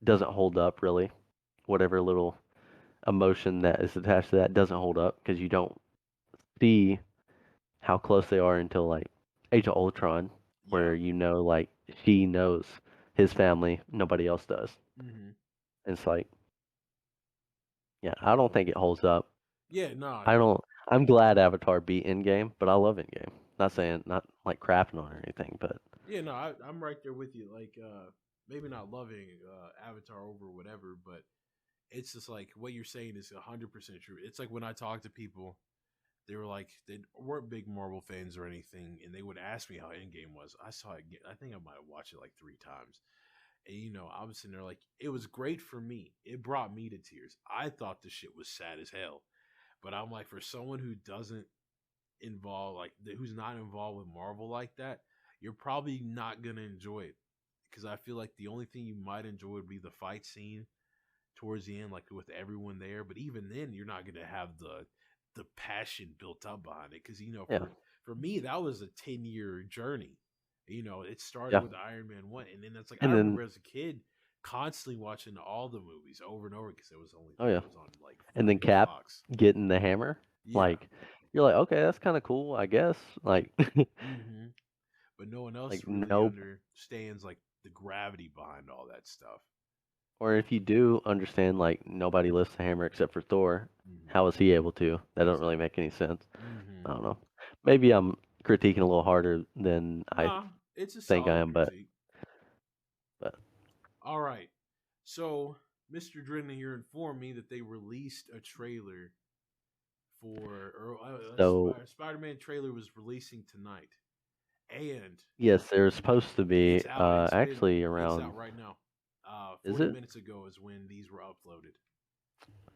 doesn't hold up really. Whatever little emotion that is attached to that doesn't hold up because you don't see how close they are until like Age of Ultron, where you know like she knows his family, nobody else does. Mm-hmm. It's like, yeah, I don't think it holds up. Yeah, no. I don't. I'm glad Avatar beat Endgame, but I love Endgame. Not saying not like crapping on or anything, but yeah, no, I'm right there with you. Like, maybe not loving Avatar over whatever, but it's just like what you're saying is 100% true. It's like when I talk to people, they were like they weren't big Marvel fans or anything, and they would ask me how Endgame was. I saw it. I think I might have watched it like 3 times. And I was sitting there like it was great for me. It brought me to tears. I thought the shit was sad as hell. But I'm like, for someone who doesn't who's not involved with Marvel like that, you're probably not gonna enjoy it. Because I feel like the only thing you might enjoy would be the fight scene towards the end, like with everyone there. But even then, you're not gonna have the passion built up behind it. Because for me, that was a 10-year journey. It started with Iron Man 1, and then it's like I remember as a kid constantly watching all the movies over and over because it was only it was on like and then Cap Fox. getting the hammer, like you're like, okay, that's kind of cool, I guess. Like, mm-hmm. But no one else like really understands like the gravity behind all that stuff. Or if you do understand, like nobody lifts the hammer except for Thor. Mm-hmm. How is he able to? That don't really make any sense. Mm-hmm. I don't know. Maybe I'm critiquing a little harder than it's a think I am, critique. but all right. So Mr. Drennan here informed me that they released a trailer for Spider-Man trailer was releasing tonight, and yes, there's supposed to be it's out. actually it's around. out right now. 40 Is it? minutes ago is when these were uploaded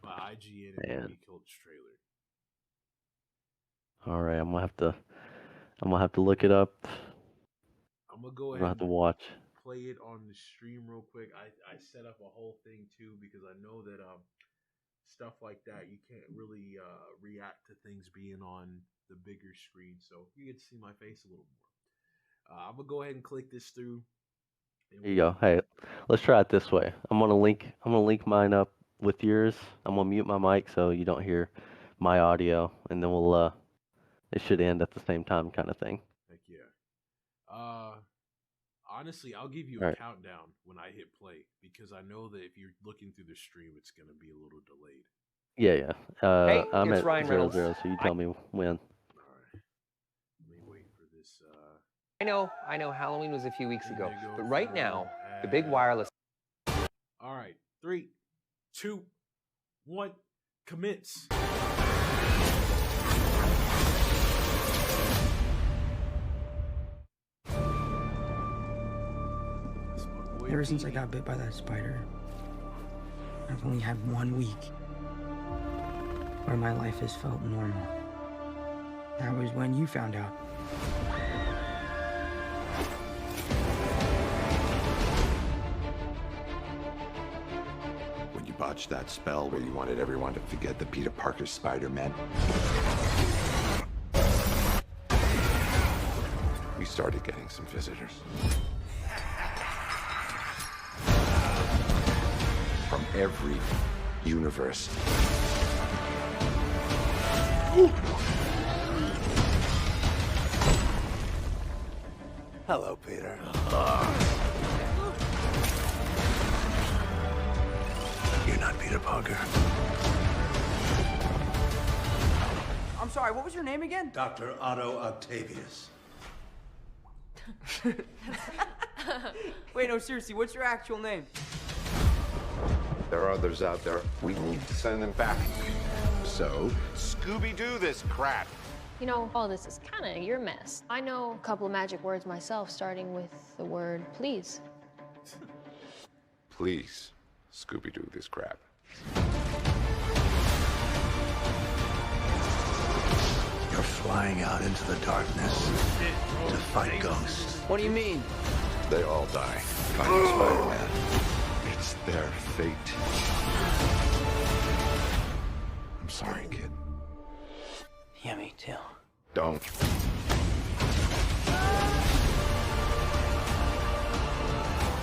by IGN and Man. Movie Cult's trailer. All right, I'm gonna have to look it up. I'm gonna go I'm ahead gonna have to watch. Play it on the stream real quick. I set up a whole thing too because I know that stuff like that you can't really react to things being on the bigger screen, so you get to see my face a little more. I'm gonna go ahead and click this through. Here you go. Hey, let's try it this way. I'm gonna link mine up with yours. I'm gonna mute my mic so you don't hear my audio, and then we'll it should end at the same time, kind of thing. Heck yeah. Honestly, I'll give you a countdown when I hit play because I know that if you're looking through the stream, it's gonna be a little delayed. Yeah. Hey, I'm it's at Ryan 0-0, Reynolds. so you tell me when. All right. Let me wait for this. I know. Halloween was a few weeks ago, but right now, the big wireless. All right, 3, 2, 1, commence. Ever since I got bit by that spider, I've only had 1 week where my life has felt normal. That was when you found out. When you botched that spell where you wanted everyone to forget the Peter Parker Spider-Man. we started getting some visitors. From every universe. Hello, Peter. You're not Peter Parker. I'm sorry, what was your name again? Dr. Otto Octavius. Wait, no, seriously, what's your actual name? There are others out there. We need to send them back. So, Scooby-Doo this crap. You know, all this is kind of your mess. I know a couple of magic words myself, starting with the word please. Please, Scooby-Doo this crap. You're flying out into the darkness to fight ghosts. What do you mean? They all die. Fighting Spider-Man. It's their fate. I'm sorry, kid. Yeah, me too. Don't.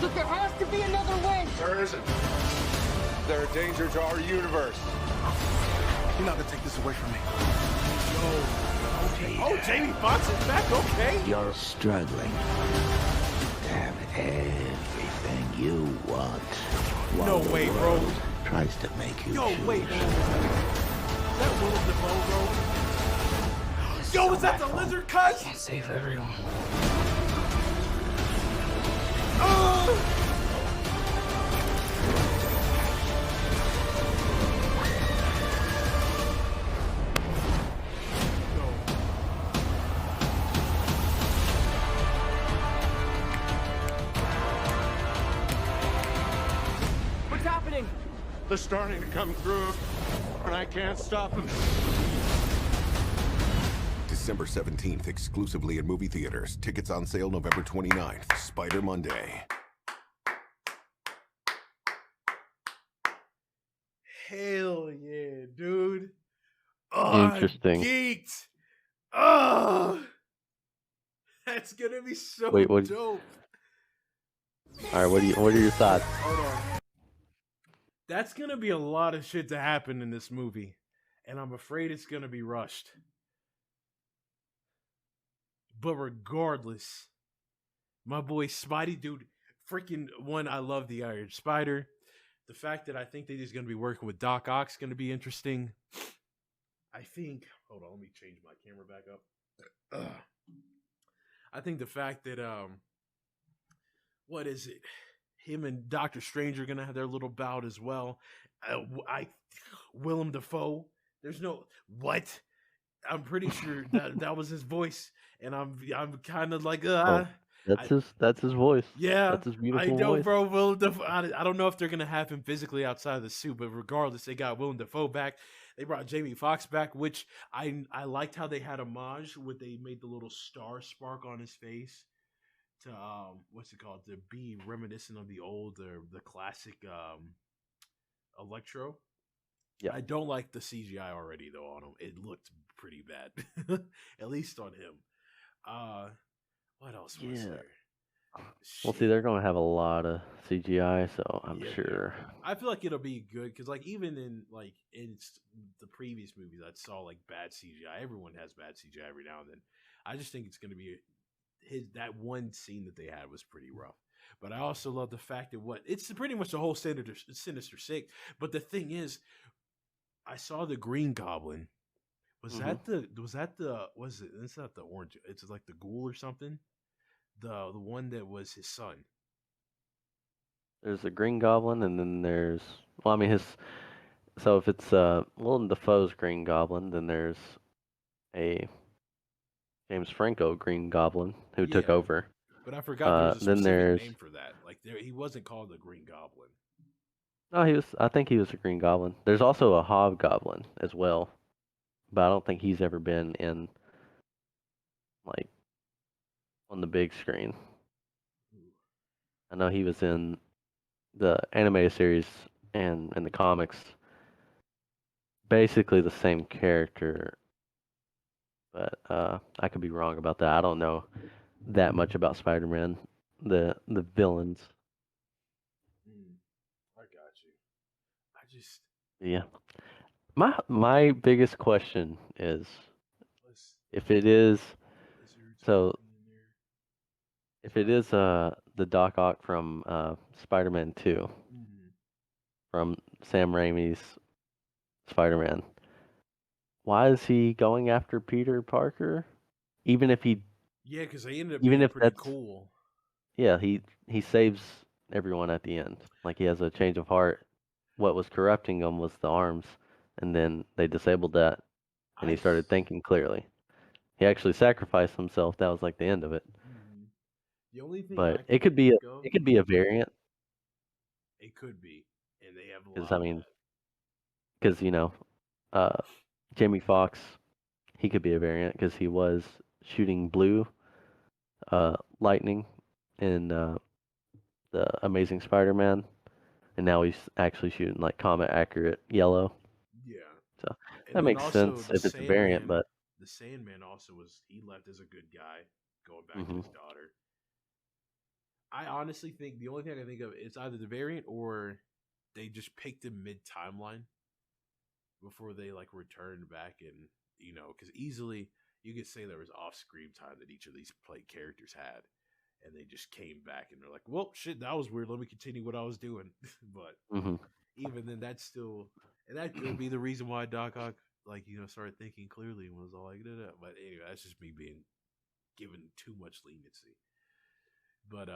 Look, there has to be another way! There isn't. They're a danger to our universe. You're not gonna take this away from me. Oh, Jamie Foxx is back. Okay. You're struggling to have everything you want. No while the way, bro. world tries to make you Yo, choose. wait. Is that Willem Dafoe, bro? Yo, is that the lizard cut? Can't save everyone. What's happening? They're starting to come through, and I can't stop them. December 17th, exclusively in movie theaters. Tickets on sale November 29th. Spider Monday. Hell yeah, dude. Oh, Interesting. I'm geeked. Oh, that's gonna be so Wait, what- dope. All right, what are your thoughts? Hold on. That's gonna be a lot of shit to happen in this movie, and I'm afraid it's gonna be rushed. But regardless, my boy Spidey, dude, freaking one, I love the Iron Spider. The fact that I think that he's gonna be working with Doc Ock's gonna be interesting. I think. Hold on, let me change my camera back up. I think the fact that what is it? Him and Doctor Strange are gonna have their little bout as well. Willem Dafoe. There's no what. I'm pretty sure that was his voice, and I'm kind of like That's his voice. yeah. That's his beautiful I know, voice. bro. Willem Dafoe. I don't know if they're gonna have him physically outside of the suit, but regardless, they got Willem Dafoe back. They brought Jamie Foxx back, which I liked how they had homage when they made the little star spark on his face to what's it called, to be reminiscent of the old the classic Electro. Yeah. I don't like the CGI already though on him. It looked pretty bad, at least on him. What else was Yeah. there? Well, see, they're gonna have a lot of CGI, so I'm Yeah. sure. I feel like it'll be good because, like, even in the previous movies, I saw like bad CGI. Everyone has bad CGI every now and then. I just think it's gonna be that one scene that they had was pretty rough. But I also love the fact that it's pretty much the whole Sinister Six. But the thing is, I saw the Green Goblin. Was that the? Was it? It's not the orange. It's like the Ghoul or something. The one that was his son. There's a Green Goblin, and then there's so if it's Willem Dafoe's Green Goblin, then there's a James Franco Green Goblin who took Yeah. over. But I forgot there's a then specific there's name for that. Like he wasn't called the Green Goblin. no, I think he was a Green Goblin. There's also a Hobgoblin as well, but I don't think he's ever been in like on the big screen. I know he was in the animated series and in the comics, basically the same character, but I could be wrong about that. I don't know that much about Spider-Man, the villains. I got you. I just Yeah. My biggest question is if it is so if it is the Doc Ock from Spider-Man 2 from Sam Raimi's Spider-Man, why is he going after Peter Parker? Even if he yeah, because they ended up even being if pretty that's cool. yeah, he saves everyone at the end. Like he has a change of heart. What was corrupting him was the arms, and then they disabled that, and he started thinking clearly. He actually sacrificed himself. That was like the end of it. The only thing I But can think of, it could be a variant it could be, and they have because I allowed mean that. because uh, Jamie Foxx, he could be a variant because he was shooting blue lightning in the Amazing Spider-Man, and now he's actually shooting like comet accurate yellow. Yeah, So and that then makes also sense the if it's a variant, Sandman. but The Sandman also he left as a good guy, going back to hmm his daughter. I honestly think the only thing I can think of is either the variant or they just picked him mid timeline before they like returned back, and because easily you could say there was off screen time that each of these play characters had, and they just came back and they're like, well, shit, that was weird. Let me continue what I was doing. But hmm even then, that's still, and that could be the reason why Doc Ock started thinking clearly and was all like, da. But anyway, that's just me being given too much leniency. But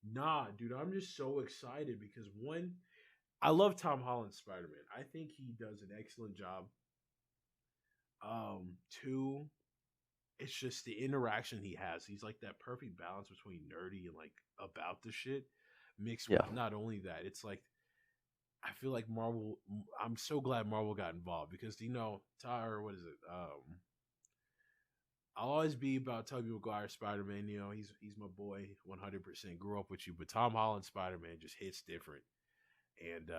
nah, dude, I'm just so excited because one, I love Tom Holland's Spider Man. I think he does an excellent job. Two, it's just the interaction he has. He's like that perfect balance between nerdy and like about the shit, mixed yeah. with not only that, it's like I feel like Marvel. I'm so glad Marvel got involved because Tyler, what is it? I'll always be about Tobey Maguire Spider Man. He's my boy, 100%. Grew up with you, but Tom Holland Spider Man just hits different. And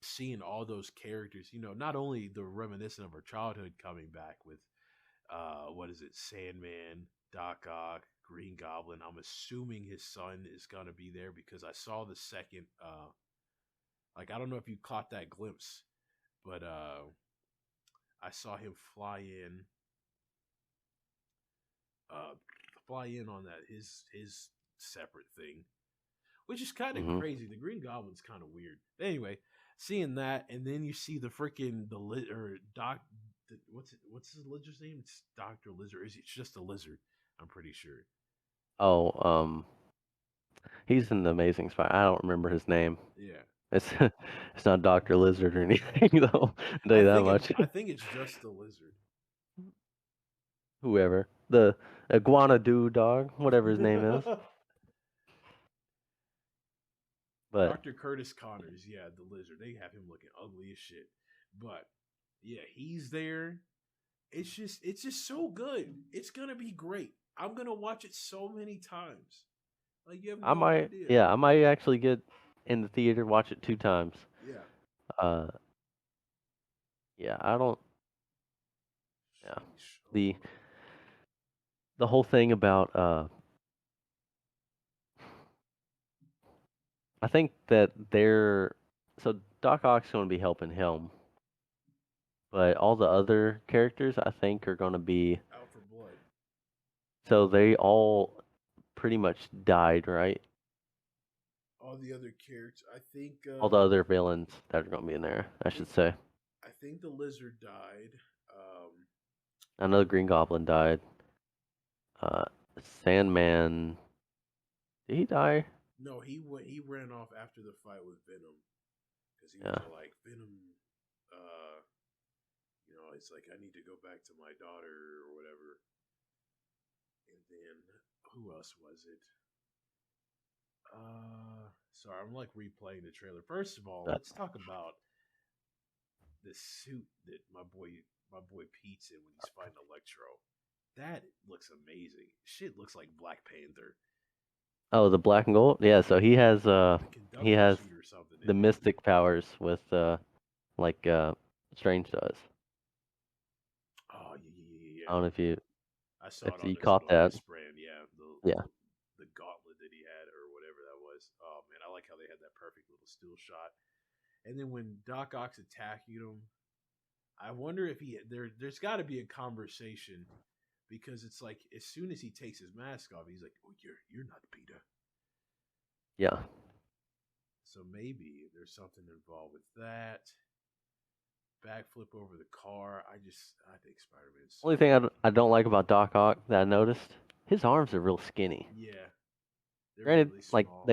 seeing all those characters, not only the reminiscent of our childhood coming back with what is it, Sandman, Doc Ock, Green Goblin. I'm assuming his son is gonna be there because I saw the second like I don't know if you caught that glimpse, but I saw him uh fly in on that his separate thing, which is kind of hmm crazy. The Green Goblin's kind of weird. But anyway, seeing that, and then you see the freaking the lit or doc. What's his lizard's name? It's Doctor Lizard. It's just a lizard. I'm pretty sure. Oh, he's in the Amazing Spider. I don't remember his name. Yeah, It's it's not Doctor Lizard or anything though. I'll tell you that much. I think it's just the lizard. Whoever the iguana dude dog, whatever his name is, but Dr. Curtis Connors, yeah, the lizard. They have him looking ugly as shit. But yeah, he's there. It's just so good. It's gonna be great. I'm gonna watch it so many times. Like you have no idea. I might actually get in the theater, watch it 2 times. Yeah. Uh, yeah, I don't. Yeah, the the whole thing about I think that so Doc Ock's going to be helping him, but all the other characters I think are going to be Out for blood. so they all pretty much died, right? All the other characters, I think. All the other villains that are going to be in there, I should say. I think the lizard died. I know the Green Goblin died. Uh, Sandman, did he die? No, he went. He ran off after the fight with Venom because he Yeah. was like Venom. It's like I need to go back to my daughter or whatever. And then who else was it? Sorry, I'm like replaying the trailer. First of all, let's talk about the suit that my boy Pete's in when he's fighting Electro. That looks amazing. Shit looks like Black Panther. Oh, the black and gold. Yeah, so he has he has Suit or something. the mystic powers with like Strange does. Oh yeah. I don't know if you I saw it on you his caught little that. wristband. Yeah. Yeah. the gauntlet that he had or whatever that was. Oh man, I like how they had that perfect little still shot. And then when Doc Ock's attacking him, I wonder if there's got to be a conversation because it's like as soon as he takes his mask off, he's like, "Oh, you're not Peter." Yeah. So maybe there's something involved with that. Backflip over the car. I think Spider-Man's Only thing I don't like about Doc Ock that I noticed, his arms are real skinny. yeah, they're Granted, really like small.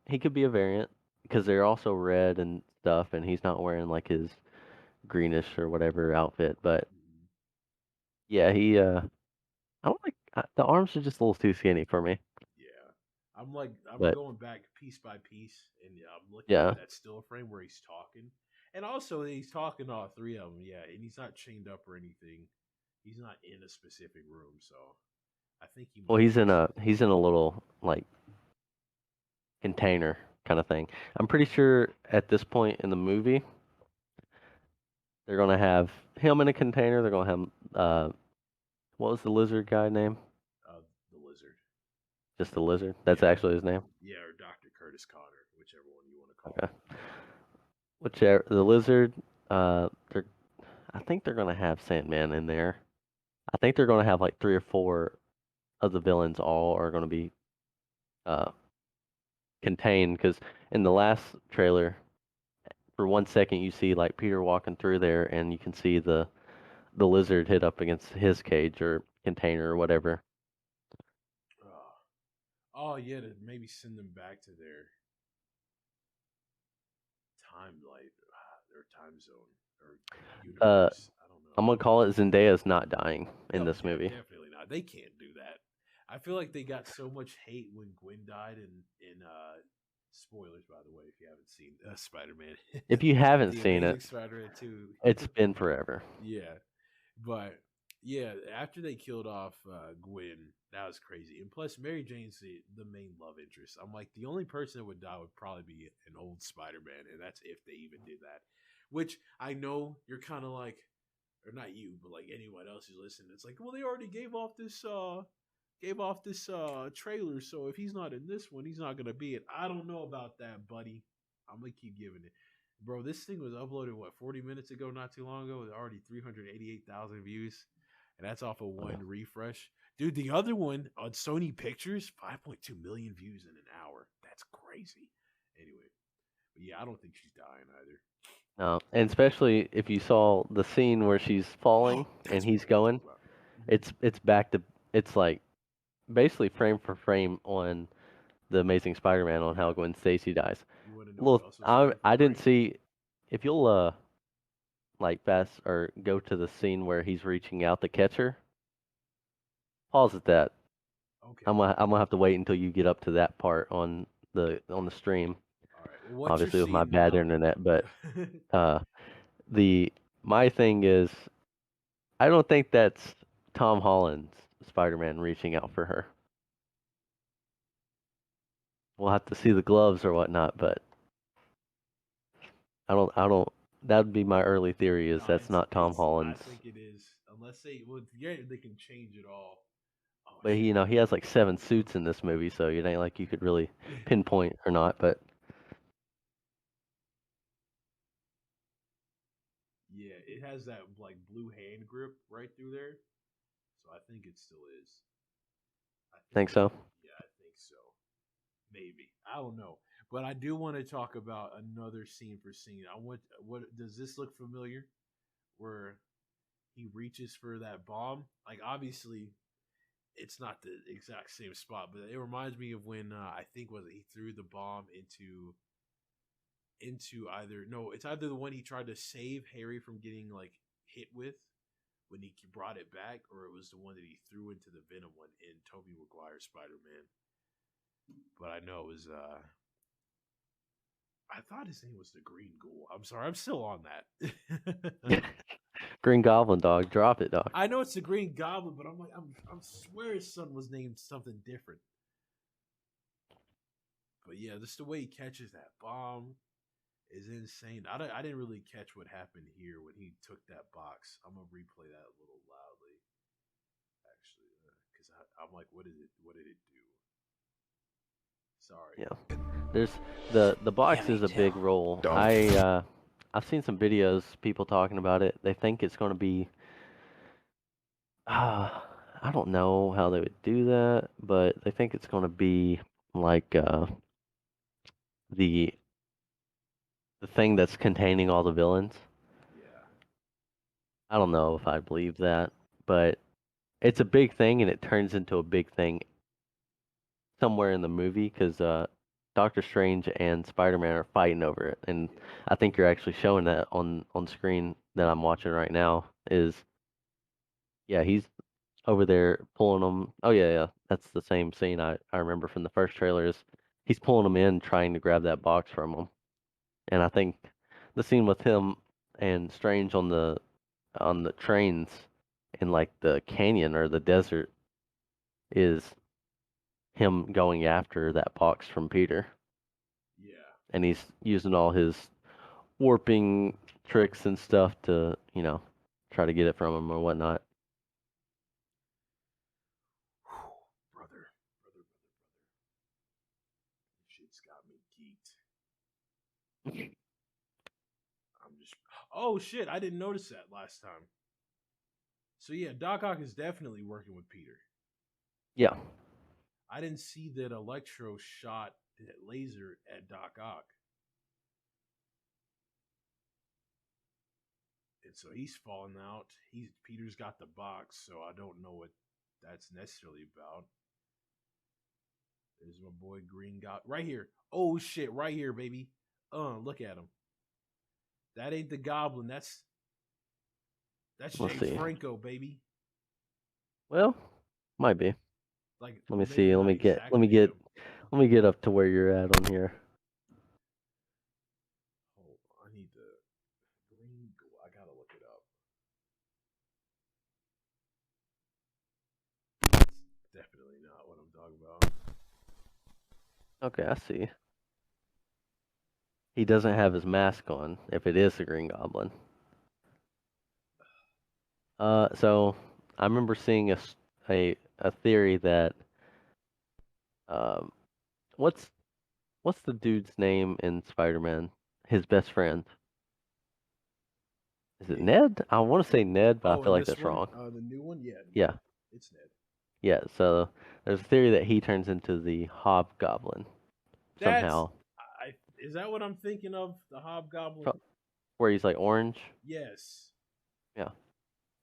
he could be a variant because they're also red and stuff, and he's not wearing like his greenish or whatever outfit. But Mhm. yeah, I don't like the arms are just a little too skinny for me. Yeah, I'm But going back piece by piece, and I'm looking yeah, at that still frame where he's talking, and also he's talking to all three of them. Yeah, and he's not chained up or anything. He's not in a specific room, so I think he well, might he's in a little like container kind of thing. I'm pretty sure at this point in the movie they're gonna have him in a container. They're gonna have what was the lizard guy name? the lizard. Just the lizard. That's Yeah, actually his name. yeah, or Dr. Curtis Connor, whichever one you want to call Okay. him. Whichever the lizard. They're I think they're gonna have Sandman in there. I think they're gonna have like 3 or 4 of the villains all are gonna be uh contained because in the last trailer, for 1 second you see like Peter walking through there and you can see the lizard hit up against his cage or container or whatever. Oh yeah, to maybe send them back to their their time zone or Uh, universe. I don't know. I'm gonna call it Zendaya's not dying in No, this movie. definitely not. They can't do that. I feel like they got so much hate when Gwen died in spoilers by the way if you haven't seen Spider-Man. If you haven't The seen Amazing it, Spider-Man 2. it's been forever. Yeah. But yeah, after they killed off Gwen, that was crazy. And plus, Mary Jane's the main love interest. I'm like, the only person that would die would probably be an old Spider-Man, and that's if they even did that. Which I know you're kind of like, or not you, but like anyone else who's listening. It's like, well, they already gave off this trailer, so if he's not in this one, he's not gonna be it. I don't know about that, buddy. I'm gonna keep giving it. Bro, this thing was uploaded 40 minutes ago, not too long ago. With already 388,000 views, and that's off of one refresh. Dude, the other one on Sony Pictures, 5.2 million views in an hour. That's crazy. Anyway, but yeah, I don't think she's dying either. No, and especially if you saw the scene where she's falling and That's what he's I going, talk about. it's back to it's like basically frame for frame on the Amazing Spider-Man on how Gwen Stacy dies. You want to know what Look, else was frame for I didn't frame? see if you'll like fast or go to the scene where he's reaching out to catch her. Pause at that. Okay. I'm gonna have to wait until you get up to that part on the stream. All right. Well, what you're Obviously with my seeing bad now. internet, but my thing is I don't think that's Tom Holland's Spider-Man reaching out for her. We'll have to see the gloves or whatnot, but I don't. That'd be my early theory is No, that's not Tom I Holland's. think it is. Unless they can change it all. Oh But he, he has like 7 suits in this movie, so it ain't like you could really pinpoint or not. But yeah, it has that like blue hand grip right through there, so I think it still is. think so. Yeah, I think so. Maybe I don't know, but I do want to talk about another scene for scene. I want. What does this look familiar? Where he reaches for that bomb. Like obviously, it's not the exact same spot, but it reminds me of when I think was it he threw the bomb into either no, it's either the one he tried to save Harry from getting like hit with when he brought it back, or it was the one that he threw into the Venom one in Tobey Maguire's Spider-Man. But I know it was I thought his name was the Green Ghoul. I'm sorry, I'm still on that. Green Goblin, dog. Drop it, dog. I know it's the Green Goblin, but I'm like, I'm swear his son was named something different. But yeah, just the way he catches that bomb is insane. I didn't really catch what happened here when he took that box. I'm gonna replay that a little loudly, actually, because I'm like, what is it? What did it do? Sorry. Yeah. There's the box is a big role. I've seen some videos, people talking about it. They think it's going to be. I don't know how they would do that, but they think it's going to be like the the thing that's containing all the villains. Yeah. I don't know if I believe that, but it's a big thing, and it turns into a big thing somewhere in the movie because Doctor Strange and Spider-Man are fighting over it, and I think you're actually showing that on screen that I'm watching right now. Yeah, he's over there pulling them. Oh yeah, that's the same scene I remember from the first trailer. Is he's pulling them in, trying to grab that box from them, and I think the scene with him and Strange on the trains in like the canyon or the desert is him going after that box from Peter. Yeah. And he's using all his warping tricks and stuff to, try to get it from him or whatnot. Brother. Shit's got me geeked. I'm just. Oh shit! I didn't notice that last time. So yeah, Doc Ock is definitely working with Peter. Yeah. I didn't see that Electro shot that laser at Doc Ock. And so he's falling out. Peter's got the box, so I don't know what that's necessarily about. There's my boy Green Goblin. Right here. Oh shit, right here, baby. Look at him. That ain't the Goblin. That's James Franco, baby. Well, might be. Like, let me see. Let me get up to where you're at on here. Oh, I need the green. I gotta look it up. That's definitely not what I'm talking about. Okay, I see. He doesn't have his mask on. If it is the Green Goblin. So I remember seeing a theory that what's the dude's name in Spider-Man? His best friend. Is it Ned? I want to say Ned, but I feel like that's wrong. The new one, yeah. Yeah. It's Ned. Yeah. So there's a theory that he turns into the Hobgoblin somehow. Is that what I'm thinking of? The Hobgoblin? Where he's like orange. Yes. Yeah.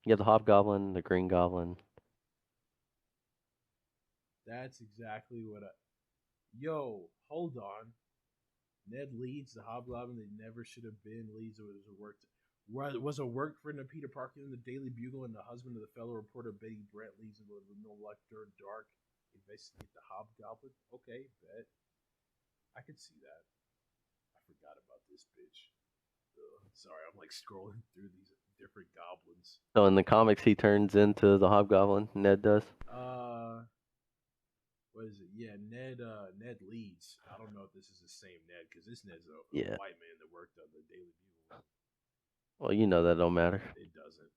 You have the Hobgoblin, the Green Goblin. That's exactly what Yo, hold on. Ned Leeds, the Hobgoblin that never should have been, Leeds was a work friend of Peter Parker in the Daily Bugle and the husband of the fellow reporter Betty Brant Leeds and with no luck during dark. Investigate the Hobgoblin. Okay, bet. I could see that. I forgot about this bitch. Sorry, I'm like scrolling through these different goblins. So in the comics, he turns into the Hobgoblin. Ned does. What is it? Yeah, Ned Leeds. I don't know if this is the same Ned because this Ned's a white man that worked on the Daily Bugle. Well, you know that don't matter. It doesn't.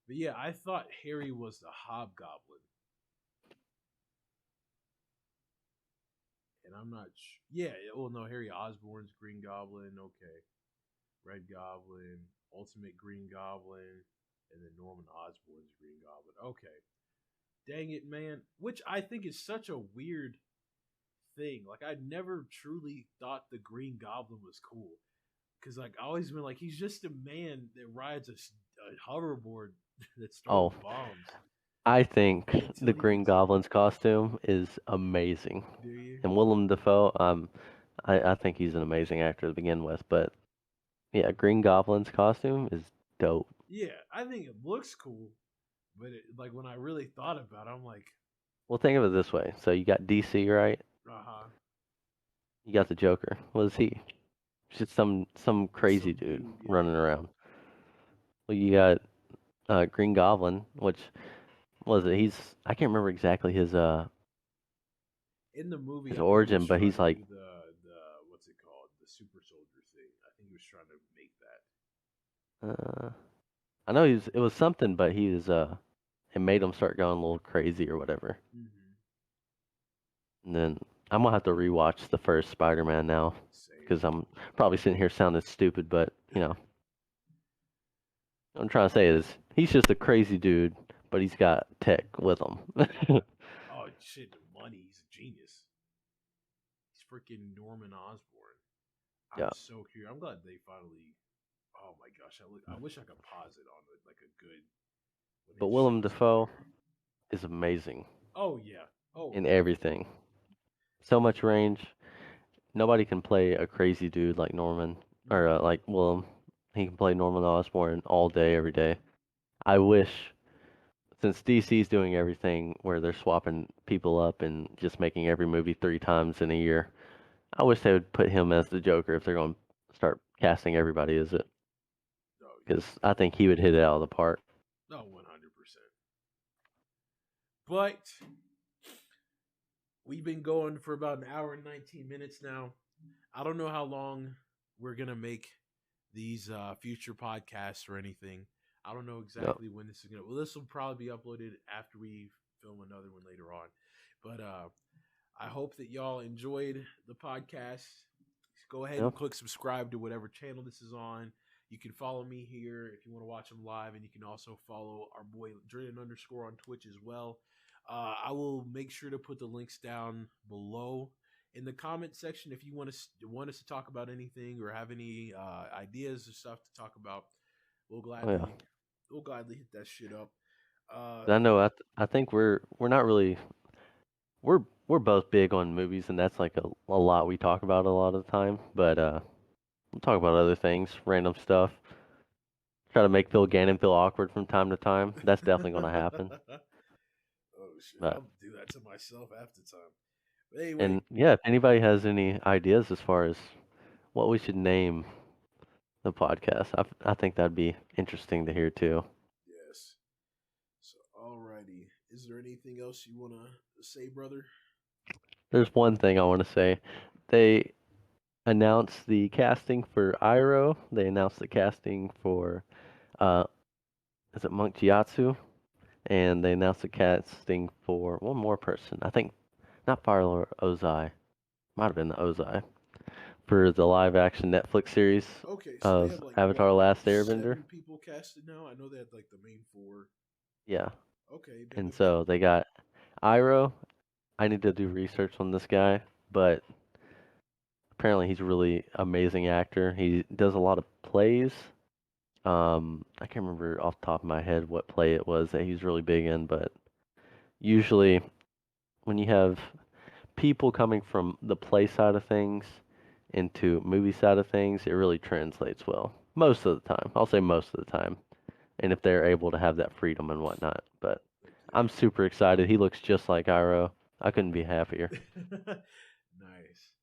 But yeah, I thought Harry was the Hobgoblin. And I'm not sure. Yeah, well, no, Harry Osborn's Green Goblin. Okay. Red Goblin, Ultimate Green Goblin, and then Norman Osborn's Green Goblin. Okay. Dang it, man. Which I think is such a weird thing. Like, I never truly thought the Green Goblin was cool. Because, like, I always been like, he's just a man that rides a hoverboard that starts bombs. I think the Green Goblin's costume is amazing. Do you? And Willem Dafoe, I think he's an amazing actor to begin with. But, yeah, Green Goblin's costume is dope. Yeah, I think it looks cool. But, like, when I really thought about it, I'm like... Well, think of it this way. So, you got DC, right? Uh-huh. You got the Joker. What is he? Just some crazy dude running around. Well, you got Green Goblin, which... was it? I can't remember exactly his in the movie his origin, but he's like the what's it called? The super soldier thing. I think he was trying to make that. I know it was something, but he was it made him start going a little crazy or whatever. Mm-hmm. And then I'm gonna have to rewatch the first Spider-Man now because I'm probably sitting here sounding stupid, but you know, what I'm trying to say is he's just a crazy dude, but he's got tech with him. Oh shit, the money. He's a genius. He's freaking Norman Osborn. I'm Yeah. so curious. I'm glad they finally. Oh my gosh, I wish I could pause it on like a good. When But it Willem shows up Dafoe there. is amazing Oh yeah. Oh. in everything. So much range. Nobody can play a crazy dude like Norman or like Willem. He can play Norman Osborn all day, every day. I wish, since DC's doing everything where they're swapping people up and just making every movie 3 times in a year, I wish they would put him as the Joker if they're going to start casting everybody as it. Because I think he would hit it out of the park. No, 100%. But we've been going for about an hour and 19 minutes now. I don't know how long we're going to make these future podcasts or anything. I don't know exactly when this is going to... Well, this will probably be uploaded after we film another one later on. But I hope that y'all enjoyed the podcast. Go ahead and click subscribe to whatever channel this is on. You can follow me here if you want to watch them live, and you can also follow our boy Dren _ on Twitch as well. I will make sure to put the links down below in the comment section if you want us to talk about anything or have any ideas or stuff to talk about. We'll gladly hit that shit up. I know. I think we're not really. We're both big on movies, and that's like a lot we talk about a lot of the time. But we'll talk about other things, random stuff. Try to make Phil Gannon feel awkward from time to time. That's definitely going to happen. Oh shit! But, I'll do that to myself half the time. But anyway, and yeah, if anybody has any ideas as far as what we should name the podcast, I think that'd be interesting to hear too. Yes. So, alrighty. Is there anything else you want to say, brother? There's one thing I want to say. They announced the casting for Iroh. They announced the casting for, is it Monk Jiatsu? And they announced the casting for one more person. I think not Firelord Ozai. Might have been the Ozai. For the live action Netflix series Okay, so of they have like Avatar: Last 7 Airbender. people casted now. I know they had like the main 4. Yeah. Okay. And so they got Iroh. I need to do research on this guy, but apparently he's a really amazing actor. He does a lot of plays. I can't remember off the top of my head what play it was that he's really big in, but usually when you have people coming from the play side of things into movie side of things, it really translates well. Most of the time. I'll say most of the time. And if they're able to have that freedom and whatnot. But I'm super excited. He looks just like Iroh. I couldn't be happier. Nice.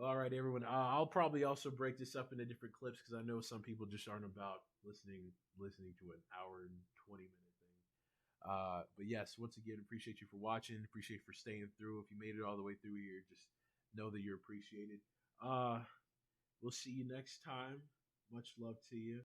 All right, everyone. I'll probably also break this up into different clips because I know some people just aren't about listening to an hour and 20-minute thing. But yes, once again, appreciate you for watching. Appreciate you for staying through. If you made it all the way through here, just know that you're appreciated. We'll see you next time. Much love to you.